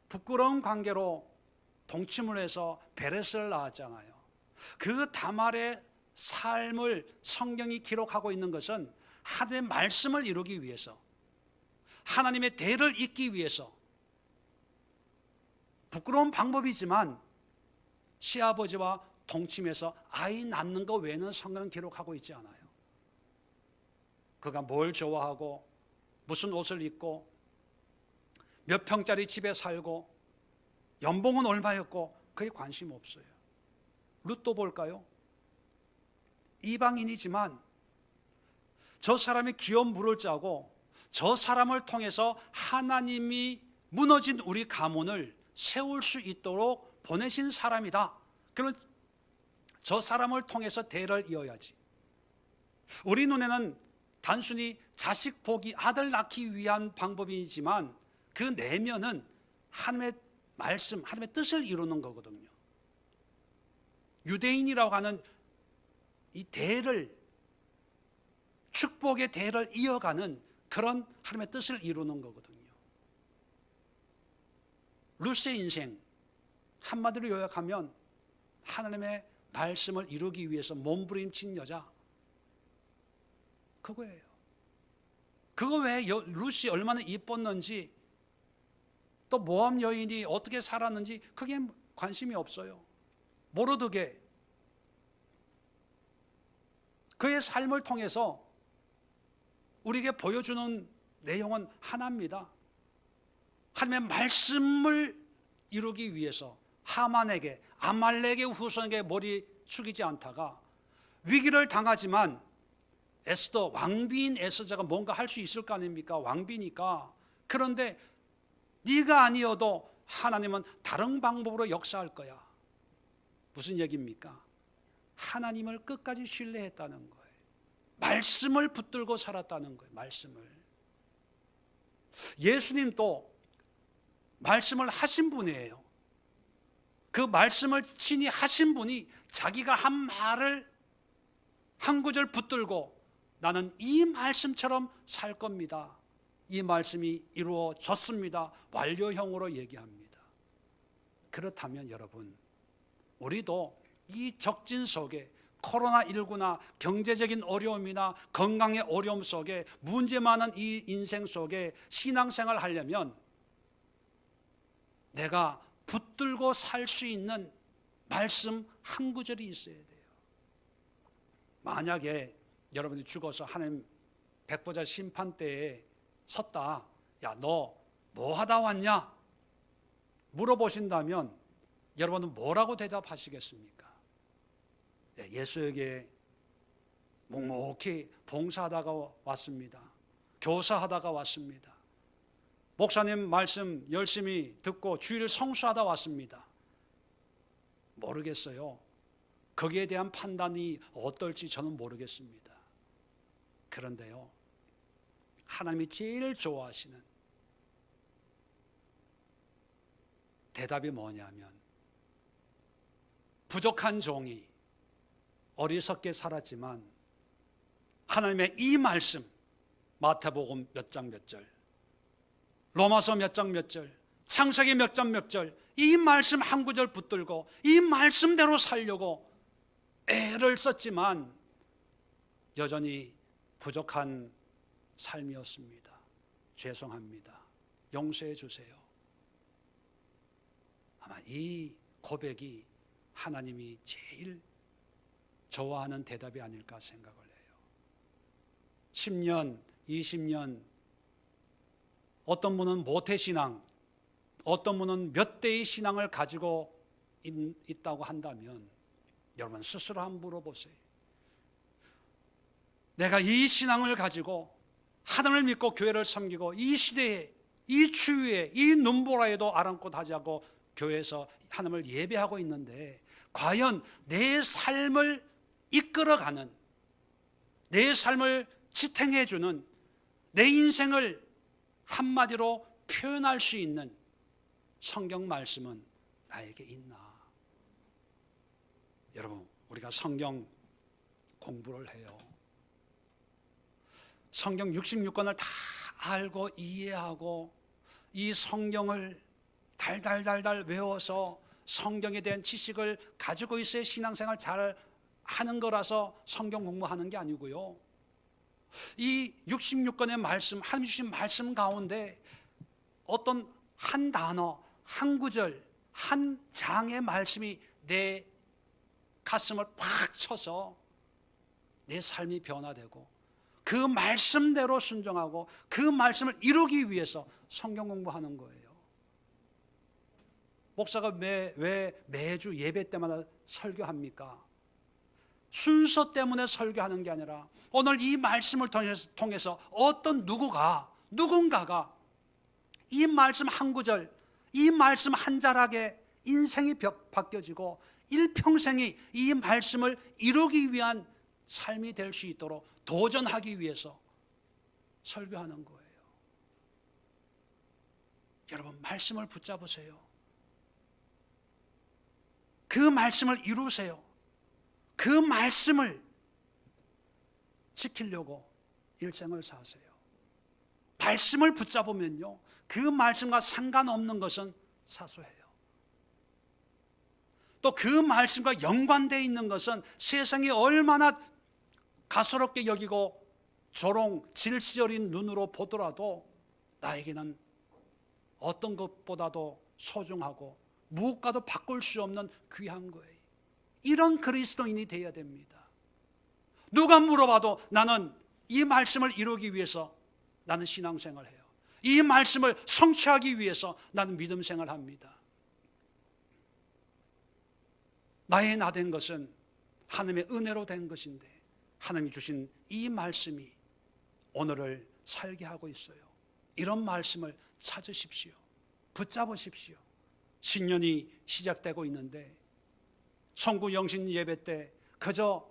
Speaker 1: 부끄러운 관계로 동침을 해서 베레스를 낳았잖아요. 그 다말의 삶을 성경이 기록하고 있는 것은 하나님의 말씀을 이루기 위해서, 하나님의 대를 잇기 위해서, 부끄러운 방법이지만 시아버지와 동침해서 아이 낳는 것 외에는 성경은 기록하고 있지 않아요. 그가 뭘 좋아하고 무슨 옷을 입고 몇 평짜리 집에 살고 연봉은 얼마였고 그게 관심 없어요. 룻도 볼까요? 이방인이지만 저 사람이 기업 물을 짜고 저 사람을 통해서 하나님이 무너진 우리 가문을 세울 수 있도록 보내신 사람이다. 그럼 저 사람을 통해서 대를 이어야지. 우리 눈에는 단순히 자식 보기, 아들 낳기 위한 방법이지만 그 내면은 하나님의 말씀, 하나님의 뜻을 이루는 거거든요. 유대인이라고 하는 이 대를, 축복의 대를 이어가는 그런 하나님의 뜻을 이루는 거거든요. 룻의 인생 한마디로 요약하면 하나님의 말씀을 이루기 위해서 몸부림친 여자, 그거예요. 그거 외에 룻이 얼마나 이뻤는지, 또 모압 여인이 어떻게 살았는지 그게 관심이 없어요. 모르드게 그의 삶을 통해서 우리에게 보여주는 내용은 하나입니다. 하나님의 말씀을 이루기 위해서 하만에게, 아말렉의 후손에게 머리 숙이지 않다가 위기를 당하지만 에스더, 왕비인 에스더가 뭔가 할 수 있을 거 아닙니까? 왕비니까. 그런데 네가 아니어도 하나님은 다른 방법으로 역사할 거야. 무슨 얘기입니까? 하나님을 끝까지 신뢰했다는 거예요. 말씀을 붙들고 살았다는 거예요. 말씀을. 예수님도 말씀을 하신 분이에요. 그 말씀을 친히 하신 분이 자기가 한 말을 한 구절 붙들고 나는 이 말씀처럼 살 겁니다. 이 말씀이 이루어졌습니다. 완료형으로 얘기합니다. 그렇다면 여러분, 우리도 이 적진 속에 코로나19나 경제적인 어려움이나 건강의 어려움 속에 문제 많은 이 인생 속에 신앙생활을 하려면 내가 붙들고 살 수 있는 말씀 한 구절이 있어야 돼요. 만약에 여러분이 죽어서 하나님 백보자 심판대에 섰다. 야, 너 뭐 하다 왔냐? 물어보신다면 여러분은 뭐라고 대답하시겠습니까? 예수에게 묵묵히 봉사하다가 왔습니다. 교사하다가 왔습니다. 목사님 말씀 열심히 듣고 주일을 성수하다 왔습니다. 모르겠어요. 거기에 대한 판단이 어떨지 저는 모르겠습니다. 그런데요, 하나님이 제일 좋아하시는 대답이 뭐냐면, 부족한 종이 어리석게 살았지만 하나님의 이 말씀, 마태복음 몇 장 몇 절, 로마서 몇 장 몇 절, 창세기 몇 장 몇 절, 이 말씀 한 구절 붙들고 이 말씀대로 살려고 애를 썼지만 여전히 부족한 삶이었습니다. 죄송합니다. 용서해 주세요. 아마 이 고백이 하나님이 제일 좋아하는 대답이 아닐까 생각을 해요. 10년, 20년, 어떤 분은 모태신앙, 어떤 분은 몇 대의 신앙을 가지고 있다고 한다면 여러분 스스로 한번 물어보세요. 내가 이 신앙을 가지고 하나님을 믿고 교회를 섬기고 이 시대에, 이 추위에, 이 눈보라에도 아랑곳하지 않고 교회에서 하나님을 예배하고 있는데 과연 내 삶을 이끌어가는, 내 삶을 지탱해주는, 내 인생을 한마디로 표현할 수 있는 성경 말씀은 나에게 있나? 여러분, 우리가 성경 공부를 해요. 성경 66권을 다 알고 이해하고 이 성경을 달달달달 외워서 성경에 대한 지식을 가지고 있어야 신앙생활 잘 하는 거라서 성경 공부하는 게 아니고요. 이 66권의 말씀, 하나님 주신 말씀 가운데 어떤 한 단어, 한 구절, 한 장의 말씀이 내 가슴을 팍 쳐서 내 삶이 변화되고 그 말씀대로 순종하고 그 말씀을 이루기 위해서 성경 공부하는 거예요. 목사가 왜 매주 예배 때마다 설교합니까? 순서 때문에 설교하는 게 아니라 오늘 이 말씀을 통해서 어떤 누군가가 이 말씀 한 구절, 이 말씀 한 자락에 인생이 바뀌어지고 일평생이 이 말씀을 이루기 위한 삶이 될 수 있도록 도전하기 위해서 설교하는 거예요. 여러분, 말씀을 붙잡으세요. 그 말씀을 이루세요. 그 말씀을 지키려고 일생을 사세요. 말씀을 붙잡으면요, 그 말씀과 상관없는 것은 사소해요. 또 그 말씀과 연관되어 있는 것은 세상이 얼마나 가소롭게 여기고 조롱, 질시절인 눈으로 보더라도 나에게는 어떤 것보다도 소중하고 무엇과도 바꿀 수 없는 귀한 거예요. 이런 그리스도인이 되어야 됩니다. 누가 물어봐도 나는 이 말씀을 이루기 위해서 나는 신앙생활을 해요. 이 말씀을 성취하기 위해서 나는 믿음생활을 합니다. 나의 나 된 것은 하나님의 은혜로 된 것인데 하나님이 주신 이 말씀이 오늘을 살게 하고 있어요. 이런 말씀을 찾으십시오. 붙잡으십시오. 신년이 시작되고 있는데 성구 영신 예배 때 그저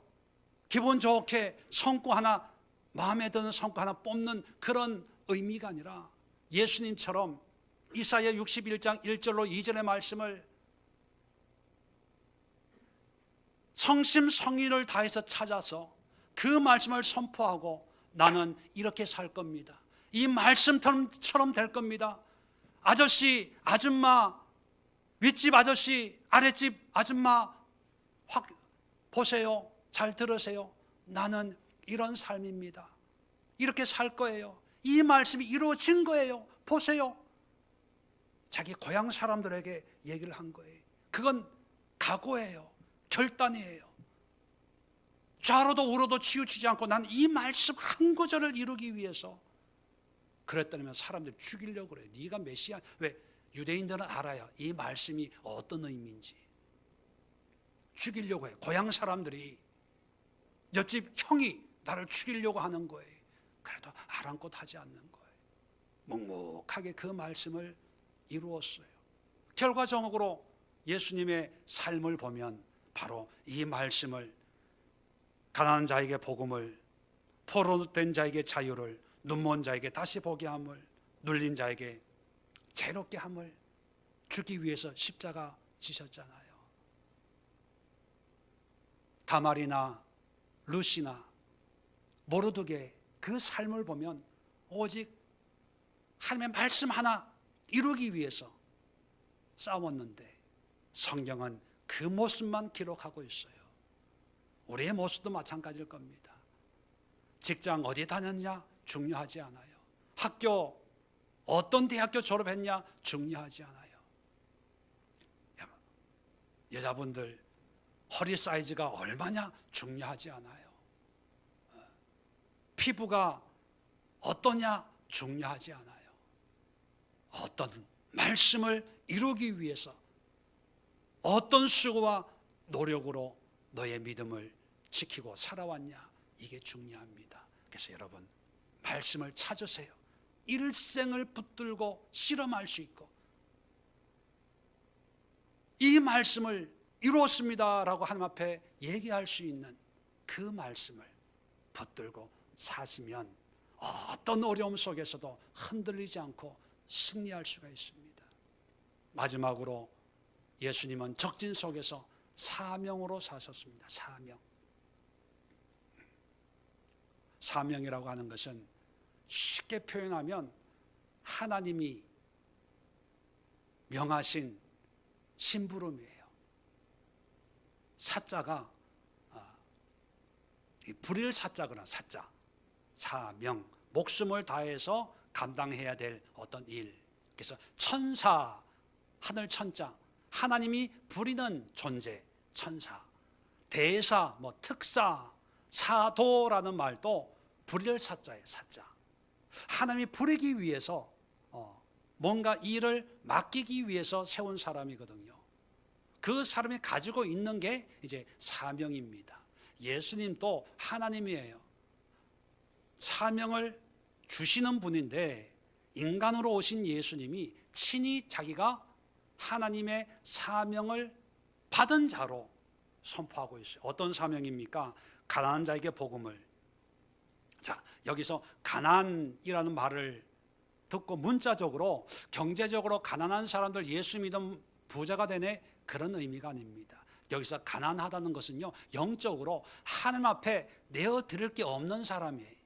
Speaker 1: 기분 좋게 성구 하나, 마음에 드는 성구 하나 뽑는 그런 의미가 아니라 예수님처럼 이사야 61장 1절로 2절의 말씀을 성심성의를 다해서 찾아서 그 말씀을 선포하고 나는 이렇게 살 겁니다. 이 말씀처럼 될 겁니다. 아저씨, 아줌마, 윗집 아저씨, 아랫집 아줌마 확 보세요. 잘 들으세요. 나는 이런 삶입니다. 이렇게 살 거예요. 이 말씀이 이루어진 거예요. 보세요. 자기 고향 사람들에게 얘기를 한 거예요. 그건 각오예요. 결단이에요. 좌로도 우로도 치우치지 않고 난 이 말씀 한 구절을 이루기 위해서 그랬더니면 사람들 죽이려고 그래요. 네가 메시아. 왜? 유대인들은 알아요. 이 말씀이 어떤 의미인지. 죽이려고 해요. 고향 사람들이 옆집 형이 나를 죽이려고 하는 거예요. 그래도 아랑곳하지 않는 거예요. 묵묵하게 그 말씀을 이루었어요. 결과적으로 예수님의 삶을 보면 바로 이 말씀을 가난한 자에게 복음을, 포로된 자에게 자유를, 눈먼 자에게 다시 보게 함을, 눌린 자에게 자유롭게 함을 주기 위해서 십자가 지셨잖아요. 다말이나 루시나 모르드게 그 삶을 보면 오직 하나님의 말씀 하나 이루기 위해서 싸웠는데 성경은 그 모습만 기록하고 있어요. 우리의 모습도 마찬가지일 겁니다. 직장 어디에 다녔냐? 중요하지 않아요. 학교 어떤 대학교 졸업했냐? 중요하지 않아요. 여자분들 허리 사이즈가 얼마냐? 중요하지 않아요. 피부가 어떠냐? 중요하지 않아요. 어떤 말씀을 이루기 위해서 어떤 수고와 노력으로 너의 믿음을 지키고 살아왔냐? 이게 중요합니다. 그래서 여러분, 말씀을 찾으세요. 일생을 붙들고 실험할 수 있고 이 말씀을 이루었습니다라고 하나님 앞에 얘기할 수 있는 그 말씀을 붙들고 사시면 어떤 어려움 속에서도 흔들리지 않고 승리할 수가 있습니다. 마지막으로 예수님은 적진 속에서 사명으로 사셨습니다. 사명이라고 하는 것은 쉽게 표현하면 하나님이 명하신 심부름이에요. 사자가 불일 사자거나 사명, 목숨을 다해서 감당해야 될 어떤 일. 그래서 천사, 하늘 천자, 하나님이 부리는 존재, 천사, 대사, 특사, 사도라는 말도 부릴 사자예요. 사자. 하나님이 부리기 위해서 뭔가 일을 맡기기 위해서 세운 사람이거든요. 그 사람이 가지고 있는 게 이제 사명입니다. 예수님도 하나님이에요. 사명을 주시는 분인데 인간으로 오신 예수님이 친히 자기가 하나님의 사명을 받은 자로 선포하고 있어요. 어떤 사명입니까? 가난한 자에게 복음을. 자, 여기서 가난이라는 말을 듣고 문자적으로 경제적으로 가난한 사람들 예수 믿음 부자가 되네, 그런 의미가 아닙니다. 여기서 가난하다는 것은요, 영적으로 하나님 앞에 내어드릴 게 없는 사람이에요.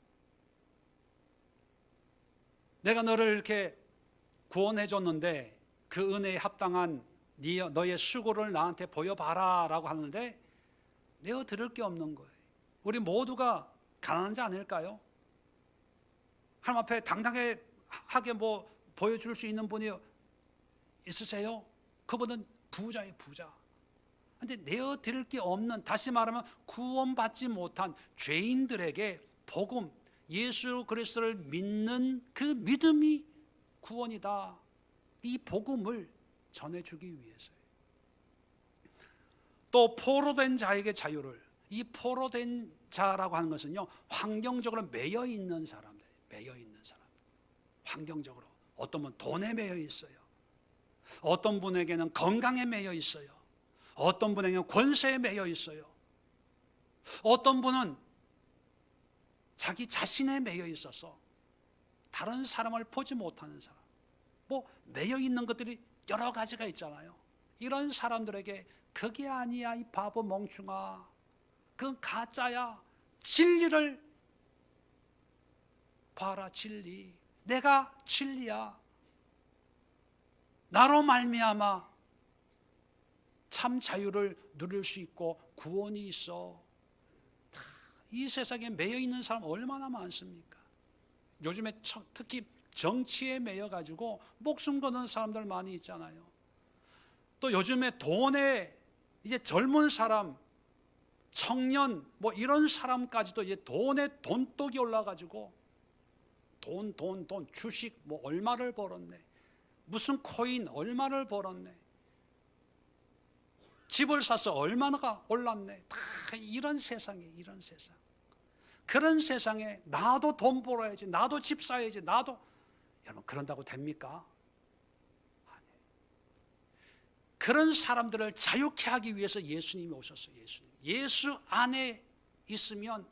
Speaker 1: 내가 너를 이렇게 구원해 줬는데 그 은혜에 합당한 너의 수고를 나한테 보여봐라 라고 하는데 내어드릴 게 없는 거예요. 우리 모두가 가난하지 않을까요? 하나님 앞에 당당하게 보여줄 수 있는 분이 있으세요? 그분은 부자예요, 부자. 근데 내어드릴 게 없는, 다시 말하면 구원받지 못한 죄인들에게 복음, 예수 그리스도를 믿는 그 믿음이 구원이다. 이 복음을 전해주기 위해서요. 또 포로된 자에게 자유를. 이 포로된 자라고 하는 것은요, 환경적으로 매여 있는 사람들, 매여 있는 사람. 환경적으로 어떤 분은 돈에 매여 있어요. 어떤 분에게는 건강에 매여 있어요. 어떤 분에게는 권세에 매여 있어요. 어떤 분은 자기 자신에 매여 있어서 다른 사람을 보지 못하는 사람, 매여 있는 것들이 여러 가지가 있잖아요. 이런 사람들에게 그게 아니야, 이 바보 멍충아, 그건 가짜야. 진리를 봐라, 진리. 내가 진리야. 나로 말미암아 참 자유를 누릴 수 있고 구원이 있어. 이 세상에 매여 있는 사람 얼마나 많습니까? 요즘에 특히 정치에 매여 가지고 목숨 거는 사람들 많이 있잖아요. 또 요즘에 돈에 이제 젊은 사람, 청년 이런 사람까지도 이제 돈에 돈독이 올라 가지고 돈 주식 얼마를 벌었네. 무슨 코인 얼마를 벌었네. 집을 사서 얼마나 올랐네. 다 이런 세상에, 이런 세상. 그런 세상에 나도 돈 벌어야지, 나도 집 사야지, 나도. 여러분, 그런다고 됩니까? 아니에요. 그런 사람들을 자유케 하기 위해서 예수님이 오셨어요. 예수 안에 있으면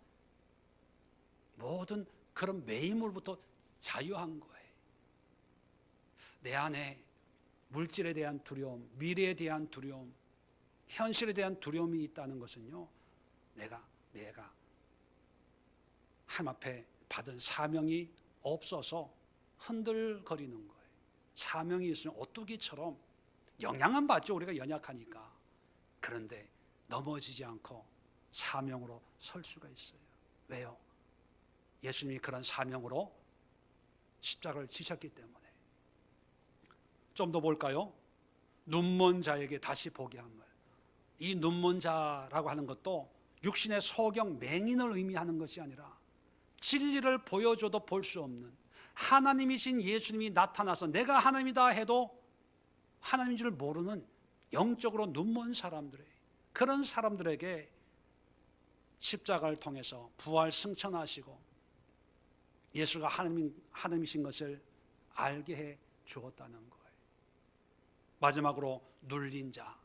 Speaker 1: 모든 그런 매임으로부터 자유한 거예요. 내 안에 물질에 대한 두려움, 미래에 대한 두려움, 현실에 대한 두려움이 있다는 것은요, 내가 하나님 앞에 받은 사명이 없어서 흔들거리는 거예요. 사명이 있으면 오뚜기처럼 영향은 받죠, 우리가 연약하니까. 그런데 넘어지지 않고 사명으로 설 수가 있어요. 왜요? 예수님이 그런 사명으로 십자가를 지셨기 때문에. 좀 더 볼까요? 눈먼 자에게 다시 보게 함을. 이 눈먼 자라고 하는 것도 육신의 소경 맹인을 의미하는 것이 아니라 진리를 보여줘도 볼 수 없는 하나님이신 예수님이 나타나서 내가 하나님이다 해도 하나님인 줄 모르는 영적으로 눈먼 사람들의, 그런 사람들에게 십자가를 통해서 부활 승천하시고 예수가 하나님이신 것을 알게 해 주었다는 거예요. 마지막으로 눌린 자.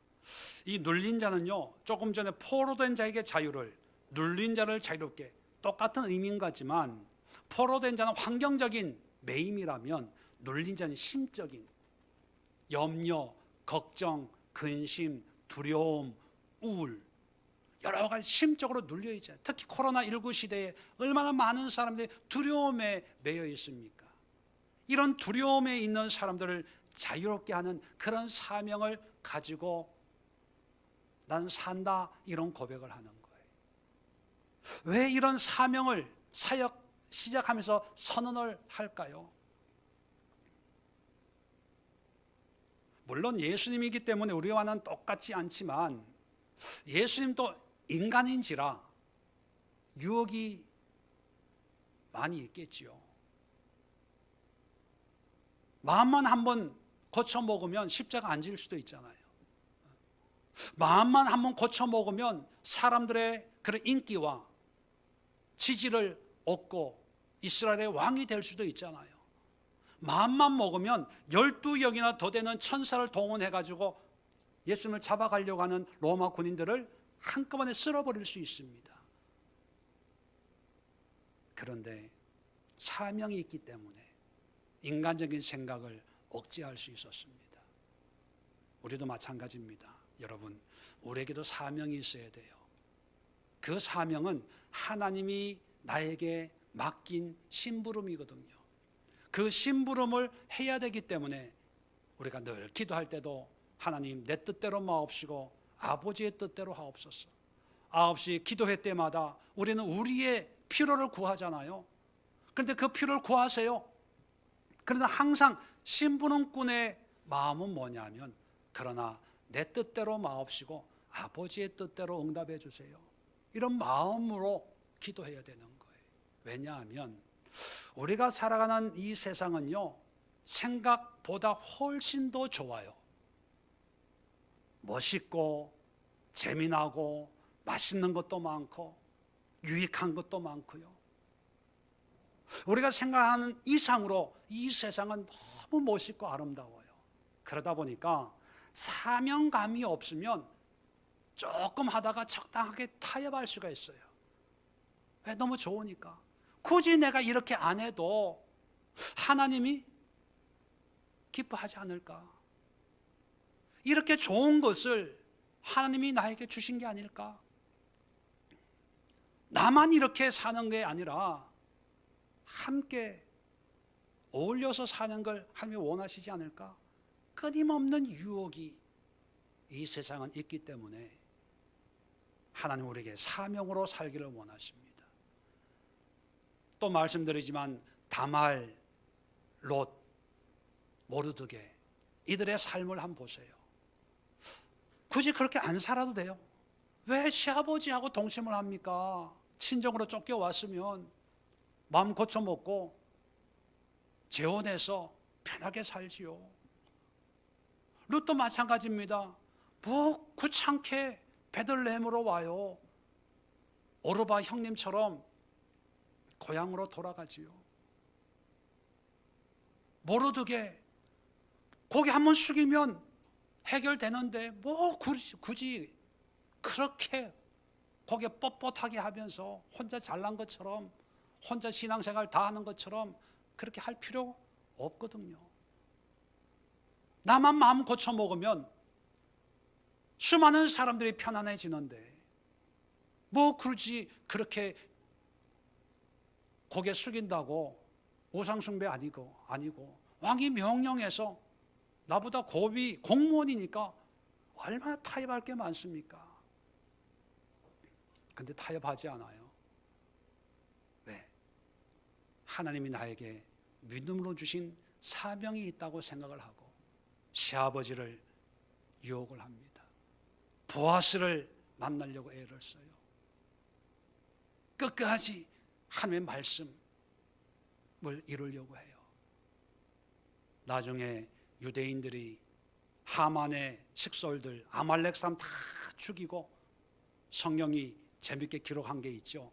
Speaker 1: 이 눌린 자는요, 조금 전에 포로된 자에게 자유를, 눌린 자를 자유롭게, 똑같은 의미인 것 같지만 포로된 자는 환경적인 매임이라면 눌린 자는 심적인 염려, 걱정, 근심, 두려움, 우울, 여러 가지 심적으로 눌려 있잖아요. 특히 코로나19 시대에 얼마나 많은 사람들이 두려움에 매여 있습니까? 이런 두려움에 있는 사람들을 자유롭게 하는 그런 사명을 가지고 난 산다, 이런 고백을 하는 거예요. 왜 이런 사명을 사역 시작하면서 선언을 할까요? 물론 예수님이기 때문에 우리와는 똑같지 않지만 예수님도 인간인지라 유혹이 많이 있겠지요. 마음만 한번 고쳐 먹으면 십자가 안 질 수도 있잖아요. 마음만 한번 고쳐 먹으면 사람들의 그런 인기와 지지를 얻고 이스라엘의 왕이 될 수도 있잖아요. 마음만 먹으면 12영이나 더 되는 천사를 동원해가지고 예수님을 잡아가려고 하는 로마 군인들을 한꺼번에 쓸어버릴 수 있습니다. 그런데 사명이 있기 때문에 인간적인 생각을 억제할 수 있었습니다. 우리도 마찬가지입니다. 여러분, 우리에게도 사명이 있어야 돼요. 그 사명은 하나님이 나에게 맡긴 심부름이거든요. 그 심부름을 해야 되기 때문에 우리가 늘 기도할 때도 하나님 내 뜻대로 마옵시고 아버지의 뜻대로 하옵소서. 9시 기도회 때마다 우리는 우리의 필요를 구하잖아요. 그런데 그 필요를 구하세요. 그러나 항상 심부름꾼의 마음은 뭐냐면, 그러나 내 뜻대로 마옵시고 아버지의 뜻대로 응답해 주세요. 이런 마음으로 기도해야 되는 거예요. 왜냐하면 우리가 살아가는 이 세상은요, 생각보다 훨씬 더 좋아요. 멋있고 재미나고 맛있는 것도 많고 유익한 것도 많고요. 우리가 생각하는 이상으로 이 세상은 너무 멋있고 아름다워요. 그러다 보니까 사명감이 없으면 조금 하다가 적당하게 타협할 수가 있어요. 왜? 너무 좋으니까. 굳이 내가 이렇게 안 해도 하나님이 기뻐하지 않을까? 이렇게 좋은 것을 하나님이 나에게 주신 게 아닐까? 나만 이렇게 사는 게 아니라 함께 어울려서 사는 걸 하나님이 원하시지 않을까? 끊임없는 유혹이 이 세상은 있기 때문에 하나님 우리에게 사명으로 살기를 원하십니다. 또 말씀드리지만 다말, 롯, 모르드게 이들의 삶을 한번 보세요. 굳이 그렇게 안 살아도 돼요. 왜 시아버지하고 동침을 합니까? 친정으로 쫓겨왔으면 마음 고쳐먹고 재혼해서 편하게 살지요. 롯도 마찬가지입니다. 뭐 구찮게 베들레헴으로 와요. 오르바 형님처럼 고향으로 돌아가지요. 모르드게 고개 한번 숙이면 해결되는데 뭐 굳이 그렇게 고개 뻣뻣하게 하면서 혼자 잘난 것처럼, 혼자 신앙생활 다 하는 것처럼 그렇게 할 필요 없거든요. 나만 마음 고쳐 먹으면 수많은 사람들이 편안해지는데 뭐 굳이 그렇게 고개 숙인다고 우상숭배 아니고 왕이 명령해서 나보다 고위 공무원이니까 얼마나 타협할 게 많습니까? 근데 타협하지 않아요. 왜? 하나님이 나에게 믿음으로 주신 사명이 있다고 생각을 하고 시아버지를 유혹을 합니다. 보아스를 만나려고 애를 써요. 끝까지 하나님의 말씀을 이루려고 해요. 나중에 유대인들이 하만의 식솔들 아말렉 사람 다 죽이고 성경이 재밌게 기록한 게 있죠.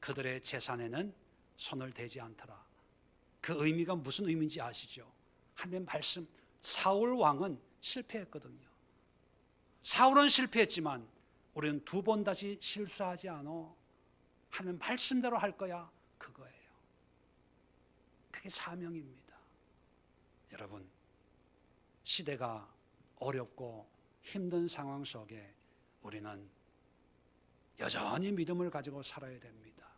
Speaker 1: 그들의 재산에는 손을 대지 않더라. 그 의미가 무슨 의미인지 아시죠? 하나님의 말씀. 사울 왕은 실패했거든요. 사울은 실패했지만 우리는 두 번 다시 실수하지 않아. 하나님 말씀대로 할 거야. 그거예요. 그게 사명입니다. 여러분, 시대가 어렵고 힘든 상황 속에 우리는 여전히 믿음을 가지고 살아야 됩니다.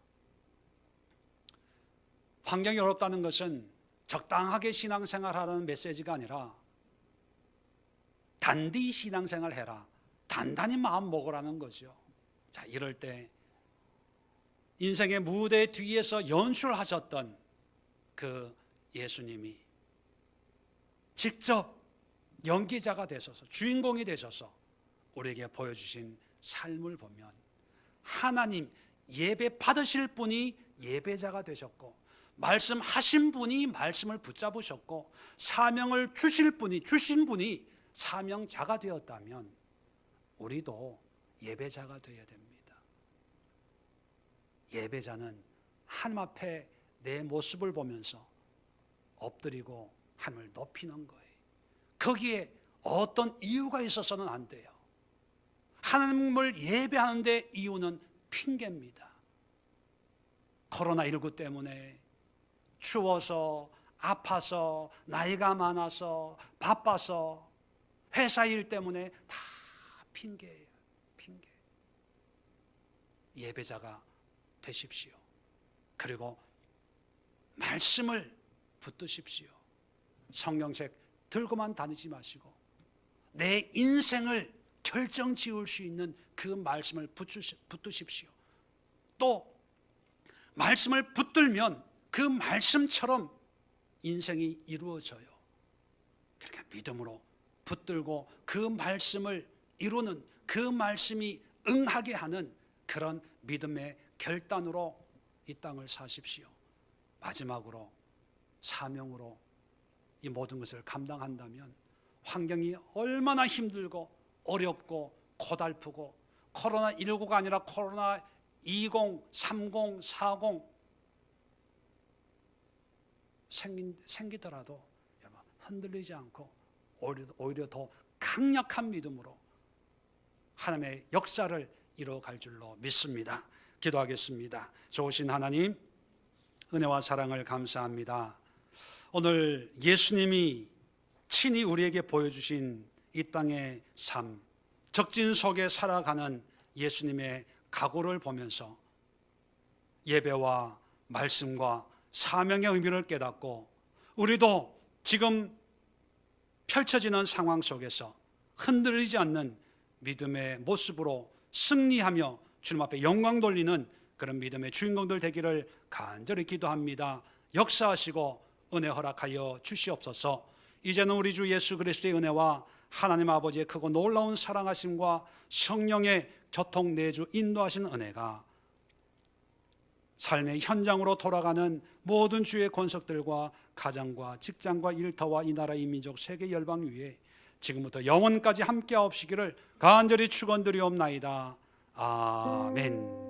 Speaker 1: 환경이 어렵다는 것은 적당하게 신앙생활하라는 메시지가 아니라 단디 신앙생활 해라, 단단히 마음 먹으라는 거죠. 자, 이럴 때 인생의 무대 뒤에서 연출하셨던 그 예수님이 직접 연기자가 되셔서 주인공이 되셔서 우리에게 보여주신 삶을 보면 하나님 예배 받으실 분이 예배자가 되셨고, 말씀하신 분이 말씀을 붙잡으셨고, 사명을 주신 분이 사명자가 되었다면 우리도 예배자가 되어야 됩니다. 예배자는 하나님 앞에 내 모습을 보면서 엎드리고 하나님을 높이는 거예요. 거기에 어떤 이유가 있어서는 안 돼요. 하나님을 예배하는데 이유는 핑계입니다. 코로나19 때문에 추워서, 아파서, 나이가 많아서, 바빠서, 회사 일 때문에 다 핑계예요. 핑계. 예배자가 되십시오. 그리고 말씀을 붙드십시오. 성경책 들고만 다니지 마시고 내 인생을 결정 지을 수 있는 그 말씀을 붙드십시오. 또 말씀을 붙들면 그 말씀처럼 인생이 이루어져요. 그러니까 믿음으로 붙들고 그 말씀을 이루는, 그 말씀이 응하게 하는 그런 믿음의 결단으로 이 땅을 사십시오. 마지막으로 사명으로 이 모든 것을 감당한다면 환경이 얼마나 힘들고 어렵고 고달프고 코로나19가 아니라 코로나 20, 30, 40 생기더라도 흔들리지 않고 오히려 더 강력한 믿음으로 하나님의 역사를 이루어갈 줄로 믿습니다. 기도하겠습니다. 좋으신 하나님, 은혜와 사랑을 감사합니다. 오늘 예수님이 친히 우리에게 보여주신 이 땅의 삶, 적진 속에 살아가는 예수님의 각오를 보면서 예배와 말씀과 사명의 의미를 깨닫고 우리도 지금 펼쳐지는 상황 속에서 흔들리지 않는 믿음의 모습으로 승리하며 주님 앞에 영광 돌리는 그런 믿음의 주인공들 되기를 간절히 기도합니다. 역사하시고 은혜 허락하여 주시옵소서. 이제는 우리 주 예수 그리스도의 은혜와 하나님 아버지의 크고 놀라운 사랑하심과 성령의 교통 내주 인도하신 은혜가 삶의 현장으로 돌아가는 모든 주의 권속들과 가정과 직장과 일터와 이 나라 이 민족 세계 열방 위에 지금부터 영원까지 함께하옵시기를 간절히 축원드리옵나이다. 아멘.